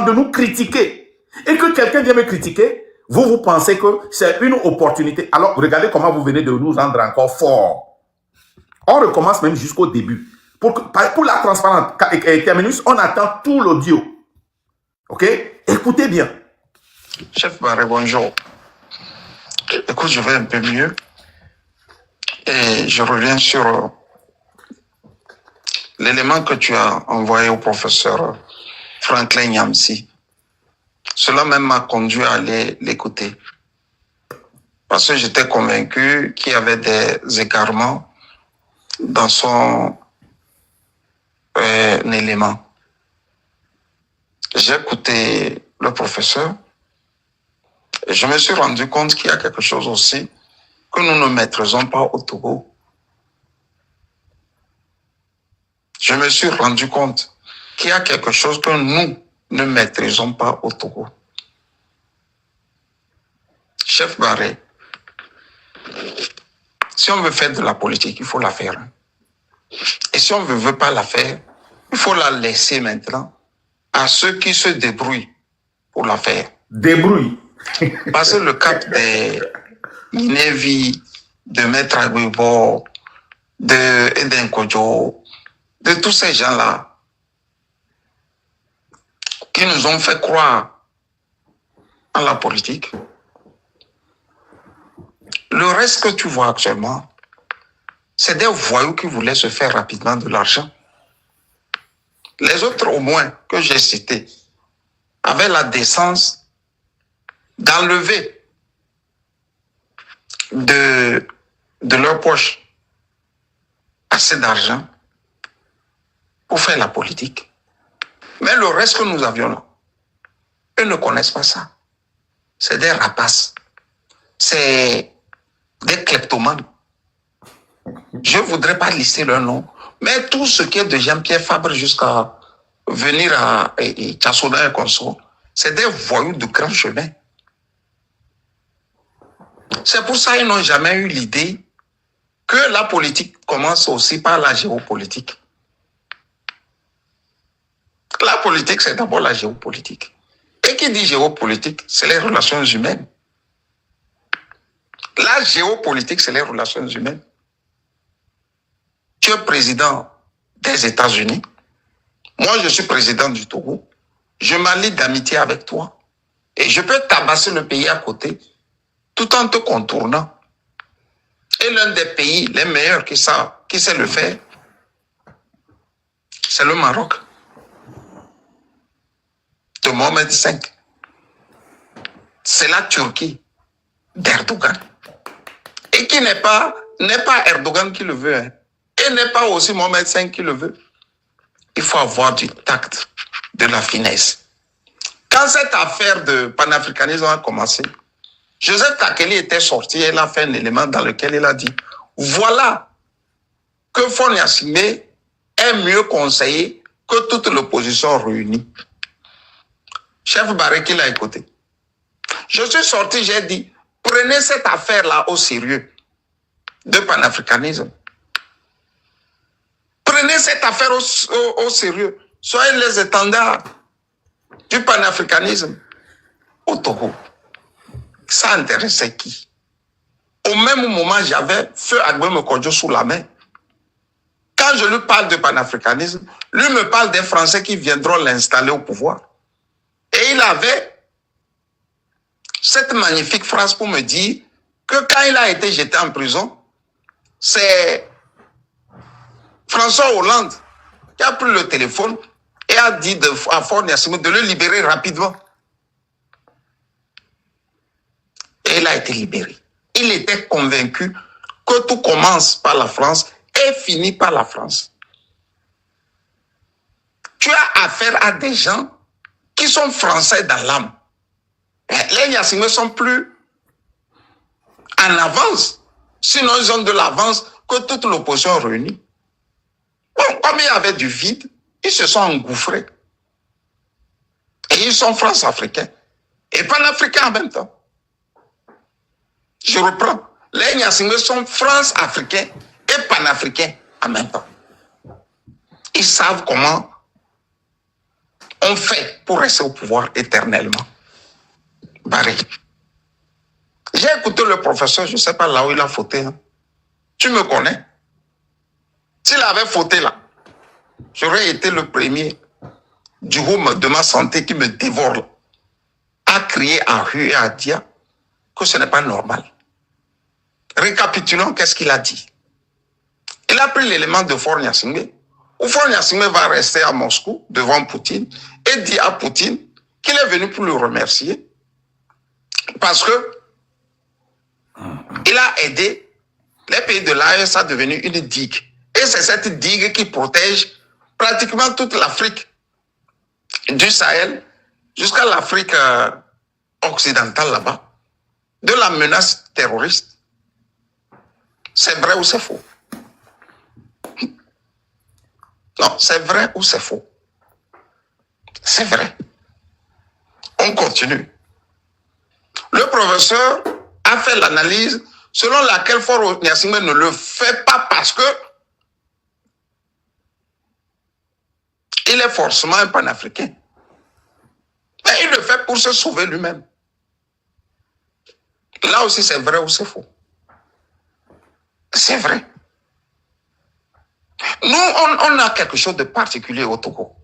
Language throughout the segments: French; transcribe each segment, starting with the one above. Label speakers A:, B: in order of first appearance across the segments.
A: temps de nous critiquer. Et que quelqu'un vient me critiquer, vous pensez que c'est une opportunité. Alors, regardez comment vous venez de nous rendre encore fort. On recommence même jusqu'au début. Pour la transparence, terminus, on attend tout l'audio. OK? Écoutez bien.
B: Chef Barré, bonjour. Écoute, je vais un peu mieux. Et je reviens sur l'élément que tu as envoyé au professeur Franklin Nyamsi. Cela même m'a conduit à aller l'écouter. Parce que j'étais convaincu qu'il y avait des égarements dans son élément. J'ai écouté le professeur et je me suis rendu compte qu'il y a quelque chose aussi que nous ne maîtrisons pas au Togo. Je me suis rendu compte qu'il y a quelque chose que nous ne maîtrisons pas au Togo. Chef Barré, si on veut faire de la politique, il faut la faire. Et si on ne veut pas la faire, il faut la laisser maintenant à ceux qui se débrouillent pour la faire.
A: Débrouille.
B: Parce que le cap des Minevi, de Maître Agüibo, de Eden Kodjo, de tous ces gens-là, qui nous ont fait croire en la politique. Le reste que tu vois actuellement, c'est des voyous qui voulaient se faire rapidement de l'argent. Les autres, au moins, que j'ai cités, avaient la décence d'enlever de leur poche assez d'argent pour faire la politique. Mais le reste que nous avions là, eux ne connaissent pas ça. C'est des rapaces. C'est des kleptomanes. Je ne voudrais pas lister leur nom, mais tout ce qui est de Jean-Pierre Fabre jusqu'à venir à Tchassoda et Consort, c'est des voyous de grand chemin. C'est pour ça qu'ils n'ont jamais eu l'idée que la politique commence aussi par la géopolitique. La politique, c'est d'abord la géopolitique. Et qui dit géopolitique, c'est les relations humaines. La géopolitique, c'est les relations humaines. Tu es président des États-Unis. Moi, je suis président du Togo. Je m'allie d'amitié avec toi. Et je peux tabasser le pays à côté tout en te contournant. Et l'un des pays les meilleurs qui sait le faire, c'est le Maroc. De Mohamed V. C'est la Turquie d'Erdogan. Et qui n'est pas Erdogan qui le veut. Hein. Et n'est pas aussi Mohamed V qui le veut. Il faut avoir du tact, de la finesse. Quand cette affaire de panafricanisme a commencé, Joseph Takeli était sorti et il a fait un élément dans lequel il a dit « Voilà que Faure Gnassingbé est mieux conseillé que toute l'opposition réunie. » Chef Barré qui l'a écouté. Je suis sorti, j'ai dit « Prenez cette affaire-là au sérieux de panafricanisme. Prenez cette affaire au sérieux. Soyez les étendards du panafricanisme au Togo. » Ça intéressait qui? Au même moment, j'avais Feu Agüemo Kodjo sous la main. Quand je lui parle de panafricanisme, lui me parle des Français qui viendront l'installer au pouvoir. Et il avait cette magnifique phrase pour me dire que quand il a été jeté en prison, c'est François Hollande qui a pris le téléphone et a dit à Faure Gnassingbé de le libérer rapidement. Et il a été libéré. Il était convaincu que tout commence par la France et finit par la France. Tu as affaire à des gens qui sont français dans l'âme. Les Gnassingbé sont plus en avance. Sinon, ils ont de l'avance que toute l'opposition réunie. Bon, comme il y avait du vide, ils se sont engouffrés. Et ils sont France-africains. Et panafricains en même temps. Je reprends. Les Gnassingbé sont France-africains et panafricains en même temps. Ils savent comment ont fait pour rester au pouvoir éternellement. Barré. J'ai écouté le professeur, je ne sais pas là où il a fauté. Hein. Tu me connais. S'il avait fauté là, j'aurais été le premier du groupe de ma santé qui me dévore là, à crier, à huer et à dire que ce n'est pas normal. Récapitulons, qu'est-ce qu'il a dit? Il a pris l'élément de Faure Gnassingbé, où Faure Gnassingbé va rester à Moscou devant Poutine et dit à Poutine qu'il est venu pour le remercier parce que il a aidé les pays de l'AES à devenir une digue. Et c'est cette digue qui protège pratiquement toute l'Afrique, du Sahel jusqu'à l'Afrique occidentale là-bas, de la menace terroriste. C'est vrai ou c'est faux? Non, c'est vrai ou c'est faux? C'est vrai. On continue. Le professeur a fait l'analyse selon laquelle Faure Gnassingbé ne le fait pas parce que il est forcément un panafricain. Mais il le fait pour se sauver lui-même. Là aussi, c'est vrai ou c'est faux? C'est vrai. Nous, on a quelque chose de particulier au Togo.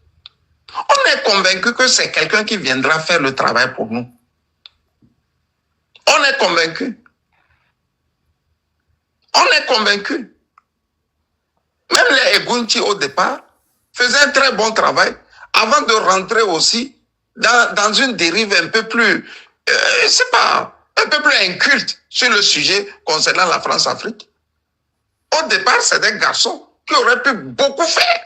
B: On est convaincu que c'est quelqu'un qui viendra faire le travail pour nous. On est convaincu. On est convaincu. Même les Egunti au départ faisaient un très bon travail avant de rentrer aussi dans une dérive un peu plus, un peu plus inculte sur le sujet concernant la France-Afrique. Au départ, c'est des garçons qui auraient pu beaucoup faire.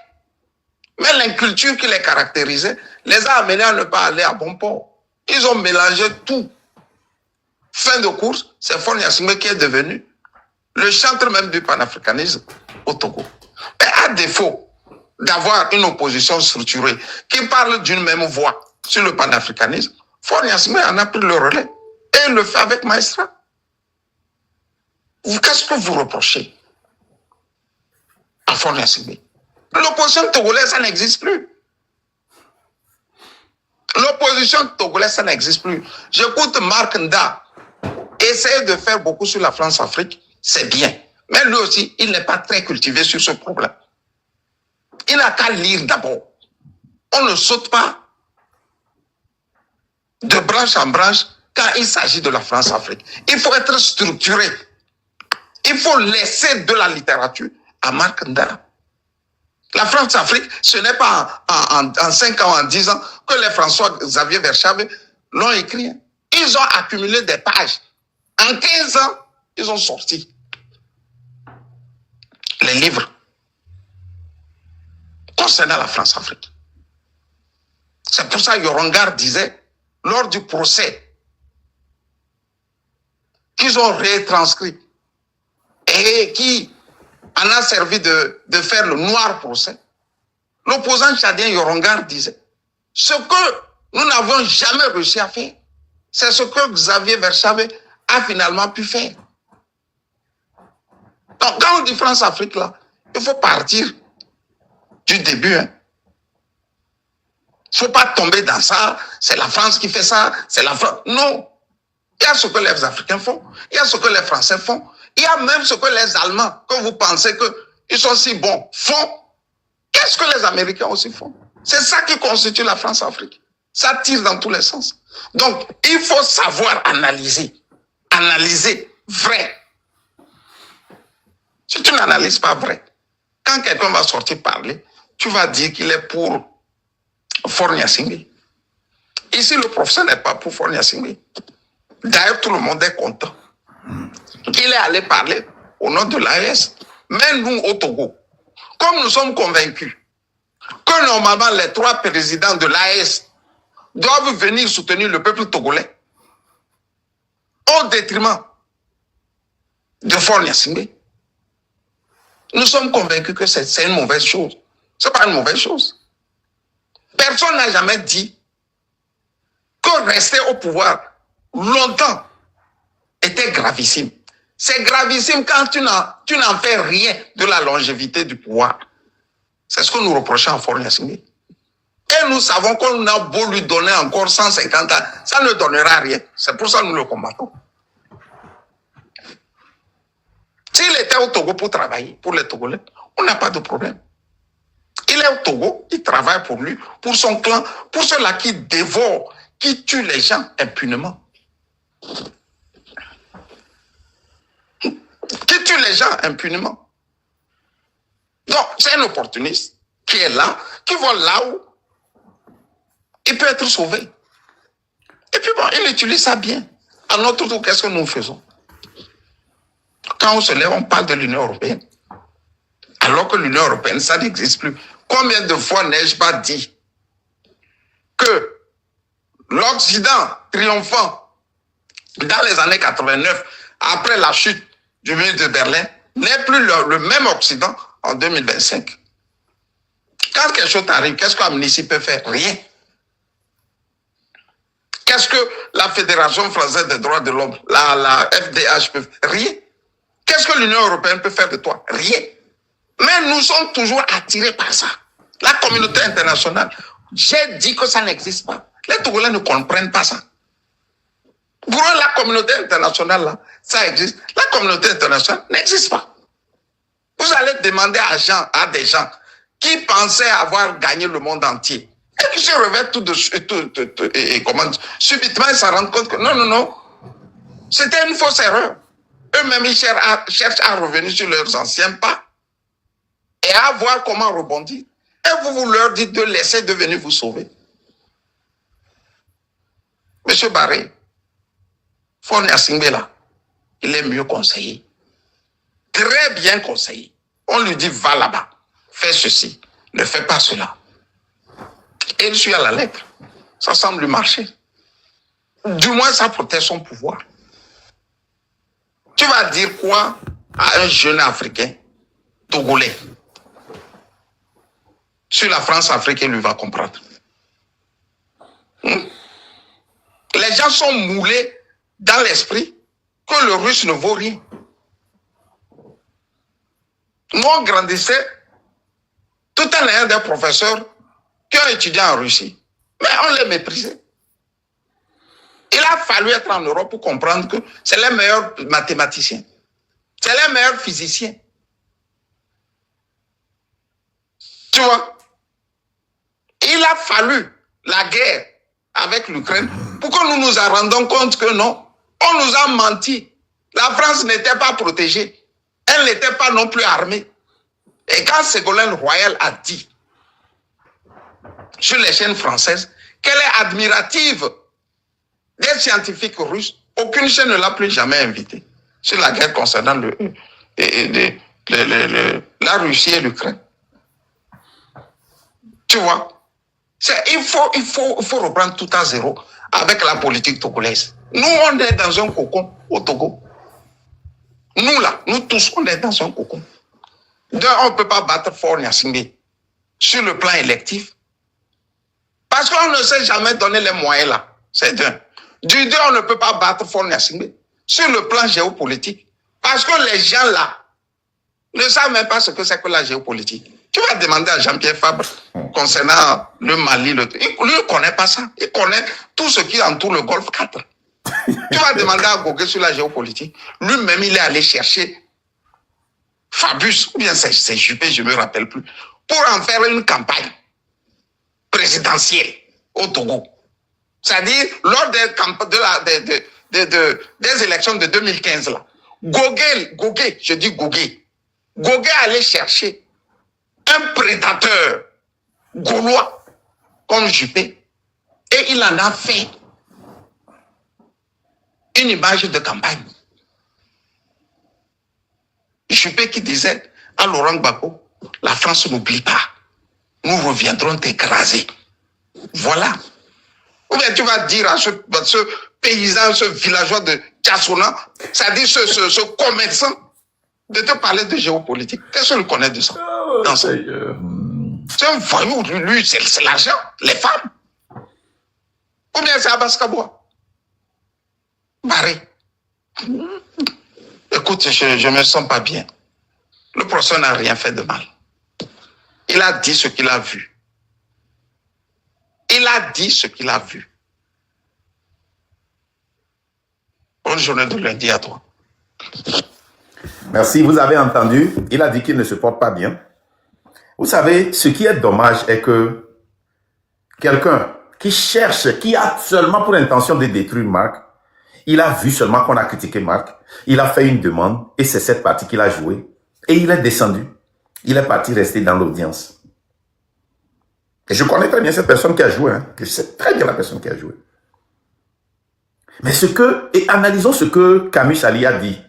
B: Mais l'inculture qui les caractérisait les a amenés à ne pas aller à bon port. Ils ont mélangé tout. Fin de course, c'est Faure Gnassingbé qui est devenu le chantre même du panafricanisme au Togo. Mais à défaut d'avoir une opposition structurée qui parle d'une même voix sur le panafricanisme, Faure Gnassingbé en a pris le relais et il le fait avec maestrat. Qu'est-ce que vous reprochez à Faure Gnassingbé? L'opposition togolaise, ça n'existe plus. L'opposition togolaise, ça n'existe plus. J'écoute Marc Nda essayer de faire beaucoup sur la France-Afrique, c'est bien. Mais lui aussi, il n'est pas très cultivé sur ce problème. Il n'a qu'à lire d'abord. On ne saute pas de branche en branche quand il s'agit de la France-Afrique. Il faut être structuré. Il faut laisser de la littérature à Marc Nda. La France-Afrique, ce n'est pas en 5 ans, en 10 ans que les François-Xavier Verschaave l'ont écrit. Ils ont accumulé des pages. En 15 ans, ils ont sorti les livres concernant la France-Afrique. C'est pour ça que Yorongard disait, lors du procès, qu'ils ont retranscrit et qui en a servi de faire le noir procès, l'opposant tchadien Yorongard disait, ce que nous n'avons jamais réussi à faire, c'est ce que Xavier Verschaave a finalement pu faire. Donc, quand on dit France-Afrique, là, il faut partir du début. Hein. Il ne faut pas tomber dans ça, c'est la France qui fait ça, c'est la France. Non. Il y a ce que les Africains font, il y a ce que les Français font, il y a même ce que les Allemands, que vous pensez qu'ils sont si bons, font. Qu'est-ce que les Américains aussi font? C'est ça qui constitue la France-Afrique. Ça tire dans tous les sens. Donc, il faut savoir analyser. Analyser vrai. Si tu n'analyses pas vrai, quand quelqu'un va sortir parler, tu vas dire qu'il est pour Faure Gnassingbé. Ici, le professeur n'est pas pour Faure Gnassingbé. D'ailleurs, tout le monde est content. Il est allé parler au nom de l'AES. Mais nous, au Togo, comme nous sommes convaincus que normalement les 3 présidents de l'AES doivent venir soutenir le peuple togolais au détriment de Faure Gnassingbé, nous sommes convaincus que c'est une mauvaise chose. Ce n'est pas une mauvaise chose. Personne n'a jamais dit que rester au pouvoir longtemps était gravissime. C'est gravissime quand tu n'en fais rien de la longévité du pouvoir. C'est ce que nous reprochons à Faure Gnassingbé. Et nous savons qu'on a beau lui donner encore 150 ans, ça ne donnera rien. C'est pour ça que nous le combattons. S'il était au Togo pour travailler, pour les Togolais, on n'a pas de problème. Il est au Togo, il travaille pour lui, pour son clan, pour ceux-là qui dévorent, qui tuent les gens impunément. Qui tue les gens impunément. Donc, c'est un opportuniste qui est là, qui va là où il peut être sauvé. Et puis bon, il utilise ça bien. À notre tour, qu'est-ce que nous faisons? Quand on se lève, on parle de l'Union européenne. Alors que l'Union européenne, ça n'existe plus. Combien de fois n'ai-je pas dit que l'Occident triomphant dans les années 89, après la chute du mur de Berlin, n'est plus le même Occident en 2025. Quand quelque chose arrive, qu'est-ce que l'Amnistie peut faire? Rien. Qu'est-ce que la Fédération française des droits de l'homme, la FDH peut faire? Rien. Qu'est-ce que l'Union européenne peut faire de toi? Rien. Mais nous sommes toujours attirés par ça. La communauté internationale, j'ai dit que ça n'existe pas. Les Togolais ne comprennent pas ça. Pour eux, la communauté internationale, là, ça existe. La communauté internationale n'existe pas. Vous allez demander à des gens qui pensaient avoir gagné le monde entier et qui se réveillent tout de suite, et subitement, ils s'en rendent compte que non, c'était une fausse erreur. Eux-mêmes, ils cherchent à revenir sur leurs anciens pas et à voir comment rebondir. Et vous leur dites de laisser de venir vous sauver. Monsieur Barré, Faure Gnassingbé là, il est mieux conseillé. Très bien conseillé. On lui dit, va là-bas, fais ceci, ne fais pas cela. Et il suit à la lettre. Ça semble lui marcher. Du moins, ça protège son pouvoir. Tu vas dire quoi à un jeune Africain, Togolais, sur la France-Afrique, il lui va comprendre. Les gens sont moulés dans l'esprit que le russe ne vaut rien. Nous, on grandissait tout en ayant des professeurs qui ont étudié en Russie. Mais on les méprisait. Il a fallu être en Europe pour comprendre que c'est les meilleurs mathématiciens. C'est les meilleurs physiciens. Tu vois? Il a fallu la guerre avec l'Ukraine pour que nous nous en rendions compte que non, on nous a menti. La France n'était pas protégée. Elle n'était pas non plus armée. Et quand Ségolène Royal a dit sur les chaînes françaises qu'elle est admirative des scientifiques russes, aucune chaîne ne l'a plus jamais invitée sur la guerre concernant la Russie et l'Ukraine. Tu vois? Il faut reprendre tout à zéro avec la politique togolaise. Nous, on est dans un cocon au Togo. Nous, là, nous tous, on est dans un cocon. On ne peut pas battre Faure Gnassingbé sur le plan électif. Parce qu'on ne sait jamais donner les moyens, là. C'est d'un. Du deux, on ne peut pas battre Faure Gnassingbé sur le plan géopolitique. Parce que les gens, là, ne savent même pas ce que c'est que la géopolitique. Tu vas demander à Jean-Pierre Fabre concernant le Mali, lui ne connaît pas ça. Il connaît tout ce qui entoure le Golfe 4. Tu vas demander à Gogué sur la géopolitique. Lui-même, il est allé chercher Fabius, ou bien c'est Juppé, je ne me rappelle plus, pour en faire une campagne présidentielle au Togo. C'est-à-dire, lors des élections de 2015, là, Gogué, je dis Gogué allait chercher un prédateur gaulois comme Juppé et il en a fait une image de campagne. Juppé qui disait à Laurent Gbagbo, la France n'oublie pas, nous reviendrons t'écraser. Voilà. Ou bien tu vas dire à ce paysan, ce villageois de Tchassona, c'est-à-dire ce commerçant, de te parler de géopolitique. Qu'est-ce qu'il connaît de ça? C'est un voyou, lui, c'est l'argent, les femmes. Ou bien c'est Abbas Kaboua. Barré. Écoute, je ne me sens pas bien. Le professeur n'a rien fait de mal. Il a dit ce qu'il a vu. a dit ce qu'il a vu. Bonne journée de lundi à toi.
A: Merci, vous avez entendu, il a dit qu'il ne se porte pas bien. Vous savez, ce qui est dommage est que quelqu'un qui cherche, qui a seulement pour intention de détruire Marc, il a vu seulement qu'on a critiqué Marc, il a fait une demande et c'est cette partie qu'il a jouée et il est descendu. Il est parti rester dans l'audience. Et je connais très bien cette personne qui a joué, hein. Je sais très bien la personne qui a joué. Mais analysons ce que Camus Ali a dit.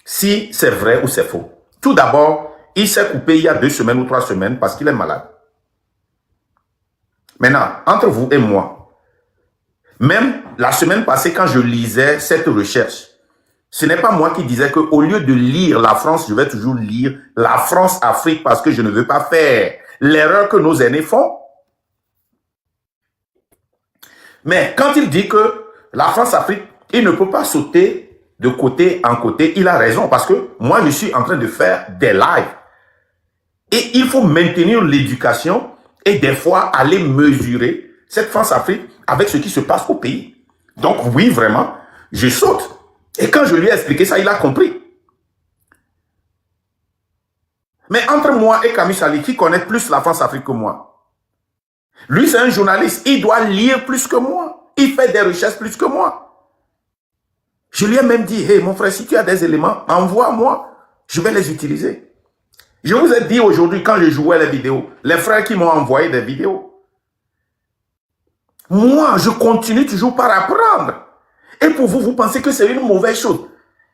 A: Si c'est vrai ou c'est faux. Tout d'abord, il s'est coupé il y a 2 semaines ou 3 semaines parce qu'il est malade. Maintenant, entre vous et moi, même la semaine passée quand je lisais cette recherche, ce n'est pas moi qui disais qu'au lieu de lire la France, je vais toujours lire la France-Afrique parce que je ne veux pas faire l'erreur que nos aînés font. Mais quand il dit que la France-Afrique, il ne peut pas sauter de côté en côté, il a raison parce que moi, je suis en train de faire des lives. Et il faut maintenir l'éducation et des fois aller mesurer cette France-Afrique avec ce qui se passe au pays. Donc oui, vraiment, je saute. Et quand je lui ai expliqué ça, il a compris. Mais entre moi et Camus Ali, qui connaît plus la France-Afrique que moi? Lui, c'est un journaliste. Il doit lire plus que moi. Il fait des recherches plus que moi. Je lui ai même dit, hey, mon frère, si tu as des éléments, envoie-moi. Je vais les utiliser. Je vous ai dit aujourd'hui, quand je jouais les vidéos, les frères qui m'ont envoyé des vidéos. Moi, je continue toujours par apprendre. Et pour vous, vous pensez que c'est une mauvaise chose.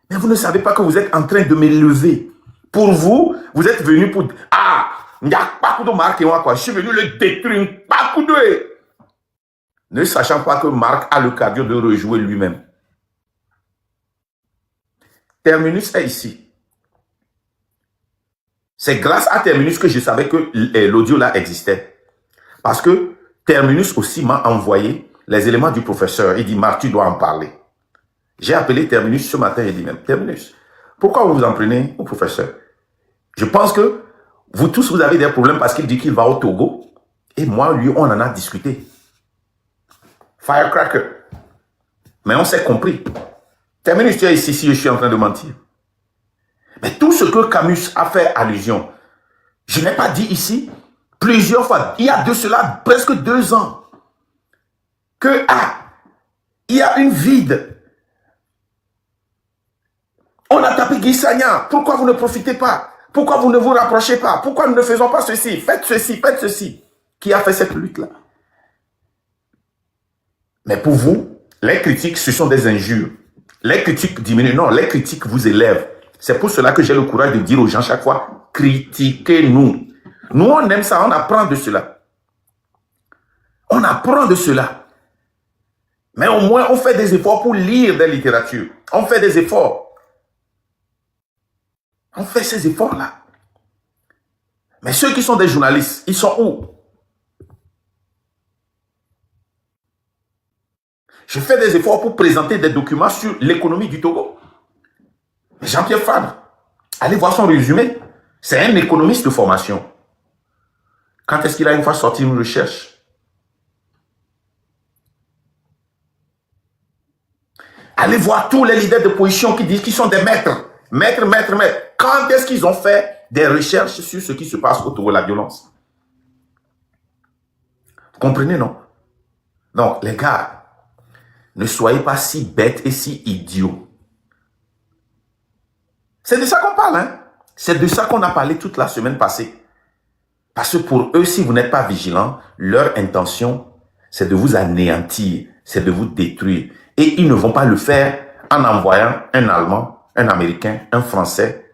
A: Mais vous ne savez pas que vous êtes en train de m'élever. Pour vous, vous êtes venu pour... Ah, il n'y a pas de Marc et moi, quoi. Je suis venu le détruire. Pas de... Ne sachant pas que Marc a le cardio de rejouer lui-même. Terminus est ici. C'est grâce à Terminus que je savais que l'audio là existait. Parce que Terminus aussi m'a envoyé les éléments du professeur. Il dit, Marc, tu dois en parler. J'ai appelé Terminus ce matin et dit même, Terminus, pourquoi vous vous en prenez au professeur? Je pense que vous tous, vous avez des problèmes parce qu'il dit qu'il va au Togo. Et moi, lui, on en a discuté. Firecracker. Mais on s'est compris. Terminus, tu es ici si je suis en train de mentir. Mais tout ce que Camus a fait allusion, je n'ai pas dit ici plusieurs fois, il y a de cela presque 2 ans, que il y a une vide. On a tapé Guy Sagna. Pourquoi vous ne profitez pas? Pourquoi vous ne vous rapprochez pas? Pourquoi nous ne faisons pas ceci? Faites ceci, faites ceci. Qui a fait cette lutte-là? Mais pour vous, les critiques, ce sont des injures. Les critiques diminuent. Non, les critiques vous élèvent. C'est pour cela que j'ai le courage de dire aux gens chaque fois, critiquez-nous. Nous, on aime ça, on apprend de cela. On apprend de cela. Mais au moins, on fait des efforts pour lire des littératures. On fait des efforts. On fait ces efforts-là. Mais ceux qui sont des journalistes, ils sont où? Je fais des efforts pour présenter des documents sur l'économie du Togo. Jean-Pierre Fabre, allez voir son résumé. C'est un économiste de formation. Quand est-ce qu'il a une fois sorti une recherche? Allez voir tous les leaders de position qui disent qu'ils sont des maîtres. Maîtres. Quand est-ce qu'ils ont fait des recherches sur ce qui se passe autour de la violence? Vous comprenez, non? Donc, les gars, ne soyez pas si bêtes et si idiots. C'est de ça qu'on parle, hein? C'est de ça qu'on a parlé toute la semaine passée. Parce que pour eux, si vous n'êtes pas vigilants, leur intention, c'est de vous anéantir, c'est de vous détruire. Et ils ne vont pas le faire en envoyant un Allemand, un Américain, un Français,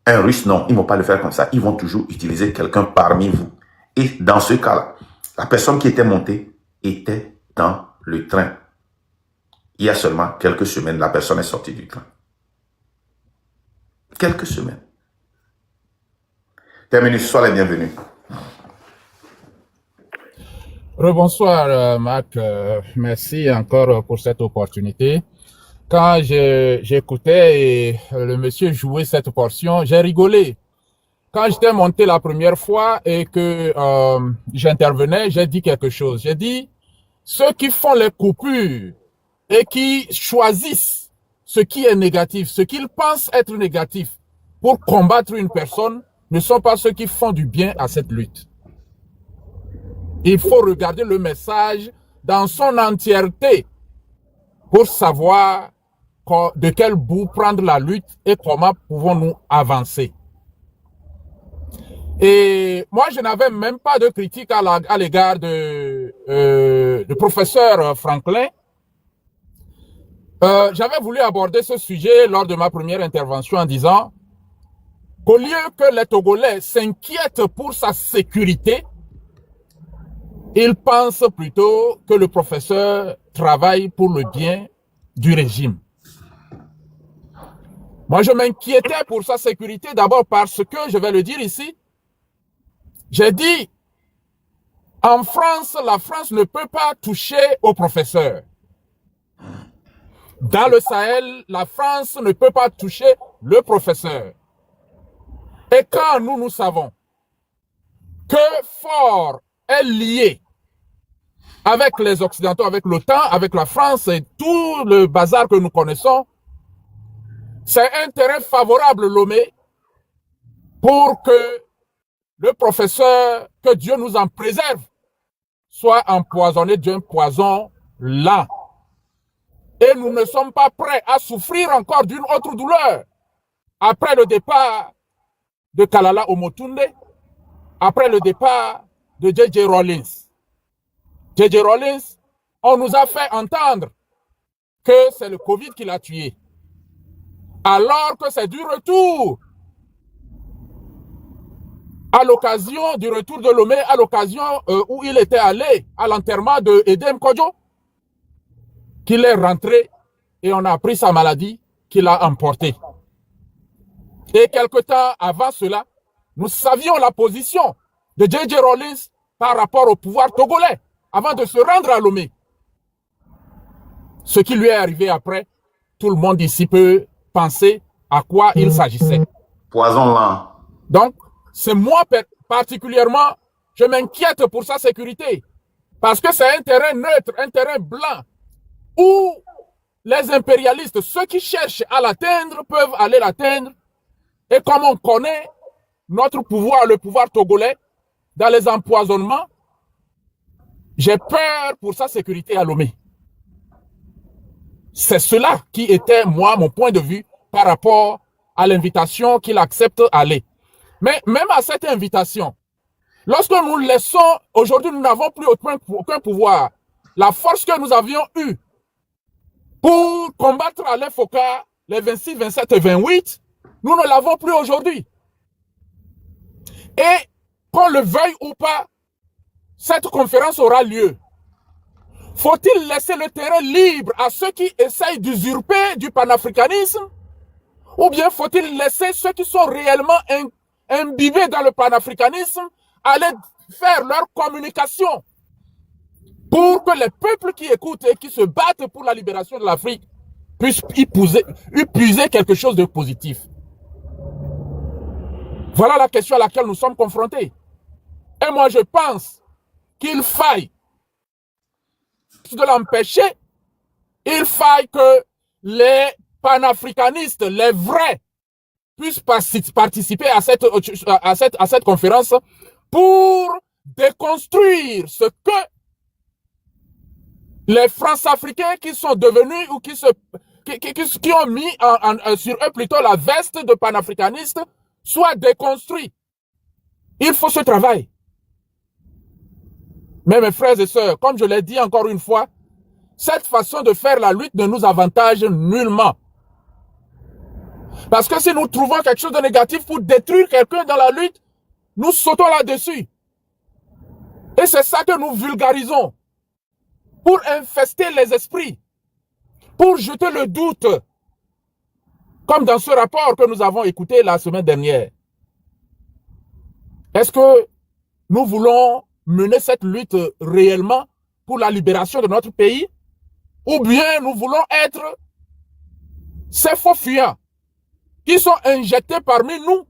A: un Russe. Non, ils ne vont pas le faire comme ça. Ils vont toujours utiliser quelqu'un parmi vous. Et dans ce cas-là, la personne qui était montée était dans le train. Il y a seulement quelques semaines, la personne est sortie du train. Quelques semaines. Terminus, sois les bienvenus.
C: Rebonsoir Marc, merci encore pour cette opportunité. Quand j'écoutais le monsieur jouer cette portion, j'ai rigolé. quand j'étais monté la première fois et que j'intervenais, j'ai dit quelque chose. J'ai dit, ceux qui font les coupures et qui choisissent ce qui est négatif, ce qu'ils pensent être négatif pour combattre une personne, ne sont pas ceux qui font du bien à cette lutte. Il faut regarder le message dans son entièreté pour savoir de quel bout prendre la lutte et comment pouvons-nous avancer. Et moi, je n'avais même pas de critique à l'égard de professeur Franklin. J'avais voulu aborder ce sujet lors de ma première intervention en disant qu'au lieu que les Togolais s'inquiètent pour sa sécurité, ils pensent plutôt que le professeur travaille pour le bien du régime. Moi, je m'inquiétais pour sa sécurité d'abord parce que, je vais le dire ici, j'ai dit, en France, la France ne peut pas toucher au professeur. Dans le Sahel, la France ne peut pas toucher le professeur. Et quand nous savons que Fort est lié avec les Occidentaux, avec l'OTAN, avec la France et tout le bazar que nous connaissons, c'est un terrain favorable, Lomé, pour que le professeur, que Dieu nous en préserve, soit empoisonné d'un poison lent. Et nous ne sommes pas prêts à souffrir encore d'une autre douleur. Après le départ de Kalala Omotunde, après le départ de J.J. Rawlings. J.J. Rawlings, on nous a fait entendre que c'est le Covid qui l'a tué. Alors que c'est du retour, à l'occasion du retour de Lomé, à l'occasion où il était allé à l'enterrement de Edem Kodjo, qu'il est rentré et on a appris sa maladie qu'il a emportée. Et quelque temps avant cela, nous savions la position de J.J. Rawlings par rapport au pouvoir togolais avant de se rendre à Lomé. Ce qui lui est arrivé après, tout le monde ici peut penser à quoi il s'agissait.
A: Poison lent.
C: Donc, c'est moi particulièrement, je m'inquiète pour sa sécurité. Parce que c'est un terrain neutre, un terrain blanc, où les impérialistes, ceux qui cherchent à l'atteindre, peuvent aller l'atteindre. Et comme on connaît notre pouvoir, le pouvoir togolais, dans les empoisonnements, j'ai peur pour sa sécurité à Lomé. C'est cela qui était, moi, mon point de vue par rapport à l'invitation qu'il accepte d'aller. Mais même à cette invitation, lorsque nous laissons, aujourd'hui nous n'avons plus aucun pouvoir, la force que nous avions eue pour combattre Alain Foucault, les 26, 27 et 28, nous ne l'avons plus aujourd'hui. Et qu'on le veuille ou pas, cette conférence aura lieu. Faut-il laisser le terrain libre à ceux qui essayent d'usurper du panafricanisme? Ou bien faut-il laisser ceux qui sont réellement imbibés dans le panafricanisme aller faire leur communication pour que les peuples qui écoutent et qui se battent pour la libération de l'Afrique puissent y puiser quelque chose de positif? Voilà la question à laquelle nous sommes confrontés. Et moi, je pense qu'il faille de l'empêcher, il faille que les panafricanistes, les vrais, puissent participer à cette conférence pour déconstruire ce que les France-Africains qui sont devenus ou qui ont mis sur eux plutôt la veste de panafricanistes soient déconstruits. Il faut ce travail. Mais mes frères et sœurs, comme je l'ai dit encore une fois, cette façon de faire la lutte ne nous avantage nullement. Parce que si nous trouvons quelque chose de négatif pour détruire quelqu'un dans la lutte, nous sautons là-dessus. Et c'est ça que nous vulgarisons. Pour infester les esprits. Pour jeter le doute. Comme dans ce rapport que nous avons écouté la semaine dernière. Est-ce que nous voulons mener cette lutte réellement pour la libération de notre pays? Ou bien nous voulons être ces faux fuyants qui sont injectés parmi nous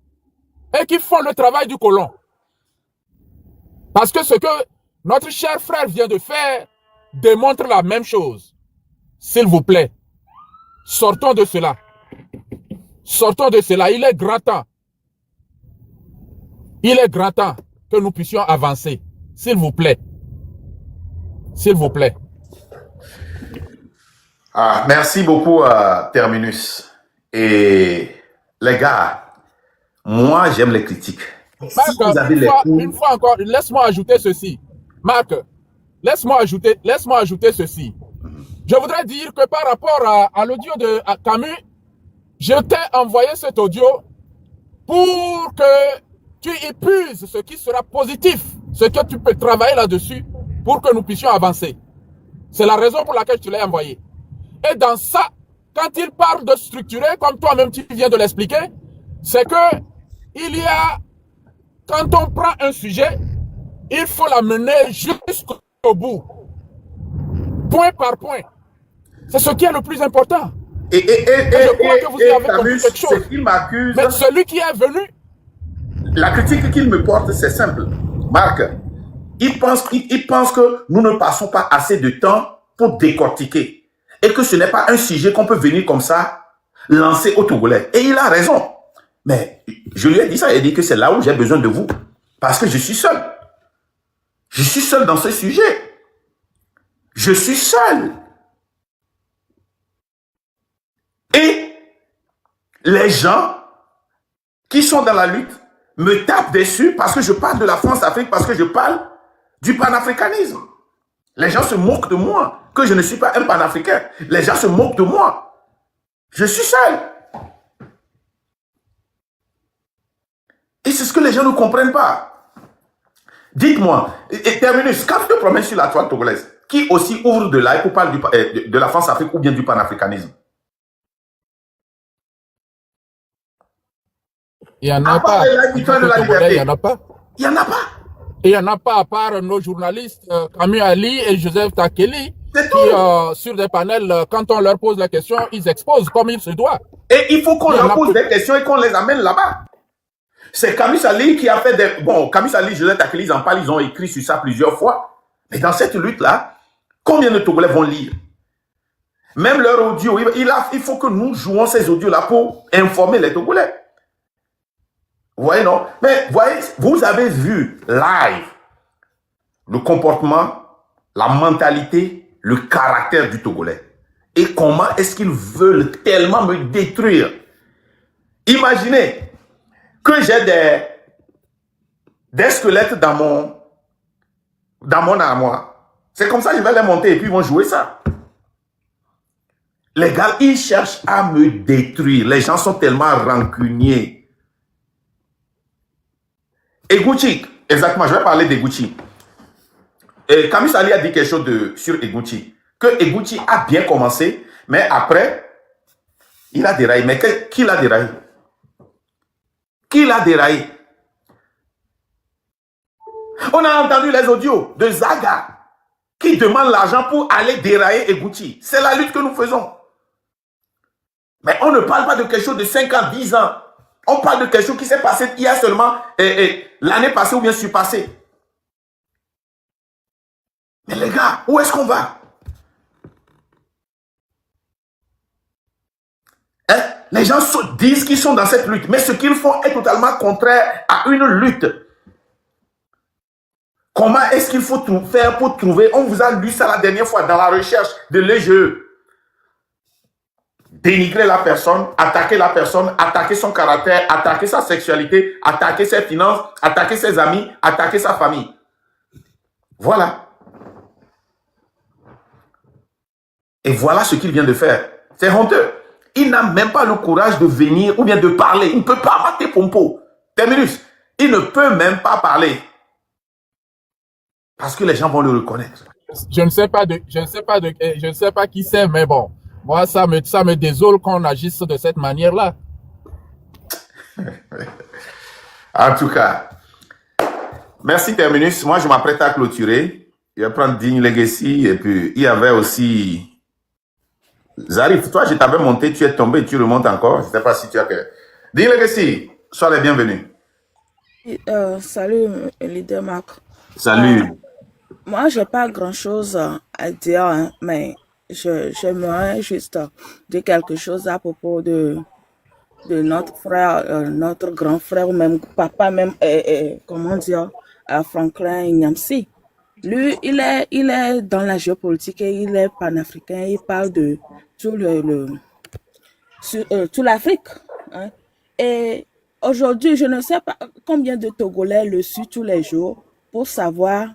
C: et qui font le travail du colon. Parce que ce que notre cher frère vient de faire démontre la même chose. S'il vous plaît, sortons de cela. Sortons de cela. Il est grand temps. Il est grand temps que nous puissions avancer. S'il vous plaît. S'il vous plaît.
A: Ah, merci beaucoup, Terminus. Et les gars, moi, j'aime les critiques. Si
C: Marc,
A: vous avez les coups...
C: une fois encore, laisse-moi ajouter ceci. Marc, laisse-moi ajouter ceci. Je voudrais dire que par rapport à l'audio de Camus, je t'ai envoyé cet audio pour que tu épuises ce qui sera positif, ce que tu peux travailler là-dessus pour que nous puissions avancer. C'est la raison pour laquelle je te l'ai envoyé. Et dans ça, quand il parle de structurer, comme toi-même tu viens de l'expliquer, c'est que il y a, quand on prend un sujet, il faut l'amener jusqu'au bout, point par point. C'est ce qui est le plus important.
A: Et
C: je crois que vous avez compris quelque chose.
A: Ce qu'il m'accuse...
C: Mais celui qui est venu...
A: La critique qu'il me porte, c'est simple. Marc, il pense que nous ne passons pas assez de temps pour décortiquer. Et que ce n'est pas un sujet qu'on peut venir comme ça lancer au Togolais. Et il a raison. Mais je lui ai dit ça, il a dit que c'est là où j'ai besoin de vous. Parce que je suis seul. Je suis seul dans ce sujet. Je suis seul. Et les gens qui sont dans la lutte me tapent dessus parce que je parle de la France-Afrique, parce que je parle du panafricanisme. Les gens se moquent de moi, que je ne suis pas un panafricain. Les gens se moquent de moi. Je suis seul. Et c'est ce que les gens ne comprennent pas. Dites-moi, et Terminus, quand tu te promènes sur la toile togolaise, qui aussi ouvre de l'œil pour parler de la France-Afrique ou bien du panafricanisme?
C: Il n'y en a pas. Il n'y en a pas.
A: Il n'y en a pas.
C: Et il n'y en a pas à part nos journalistes Camus Ali et Joseph Takeli qui, sur des panels, quand on leur pose la question, ils exposent comme il se doit.
A: Et il faut qu'on leur pose des questions et qu'on les amène là-bas. C'est Camus Ali qui a fait des... Bon, Camus Ali et Joseph Takeli, ils en parlent, ils ont écrit sur ça plusieurs fois. Mais dans cette lutte-là, combien de Togolais vont lire? Même leur audio, il faut que nous jouons ces audios-là pour informer les Togolais. Vous voyez, non? Mais voyez, vous avez vu live le comportement, la mentalité, le caractère du Togolais. Et comment est-ce qu'ils veulent tellement me détruire? Imaginez que j'ai des squelettes dans mon armoire. C'est comme ça que je vais les monter et puis ils vont jouer ça. Les gars, ils cherchent à me détruire. Les gens sont tellement rancuniers. Eguchi, exactement, je vais parler d'Eguchi. Camus Ali a dit quelque chose sur Eguchi. Que Eguchi a bien commencé, mais après, il a déraillé. Mais qui l'a déraillé? Qui l'a déraillé? On a entendu les audios de Zaga qui demande l'argent pour aller dérailler Eguchi. C'est la lutte que nous faisons. Mais on ne parle pas de quelque chose de 5 ans, 10 ans. On parle de quelque chose qui s'est passé il y a seulement l'année passée ou bien surpassée. Mais les gars, où est-ce qu'on va? Hein? Les gens disent qu'ils sont dans cette lutte, mais ce qu'ils font est totalement contraire à une lutte. Comment est-ce qu'il faut faire pour trouver? On vous a lu ça la dernière fois dans la recherche de l'EGE. Dénigrer la personne, attaquer son caractère, attaquer sa sexualité, attaquer ses finances, attaquer ses amis, attaquer sa famille. Voilà. Et voilà ce qu'il vient de faire. C'est honteux. Il n'a même pas le courage de venir ou bien de parler. Il ne peut pas mater Pompo. Terminus. Il ne peut même pas parler. Parce que les gens vont le reconnaître.
C: Je ne sais pas qui c'est, mais bon. Moi, ça me désole qu'on agisse de cette manière-là.
A: En tout cas, merci Terminus. Moi, je m'apprête à clôturer. Je vais prendre Digne Legacy. Et puis, il y avait aussi... Zarif, toi, je t'avais monté, tu es tombé, tu remontes encore. Je ne sais pas si tu as... Digne Legacy, sois les bienvenus.
D: Salut, leader Marc.
A: Salut.
D: Moi, j'ai pas grand-chose à dire, hein, mais j'aimerais juste dire quelque chose à propos de notre frère, notre grand frère, ou même papa, même, comment dire, Franklin Nyamsi. Lui, il est dans la géopolitique et il est panafricain. Il parle de tout sur toute l'Afrique, hein. Et aujourd'hui, je ne sais pas combien de Togolais le suivent tous les jours pour savoir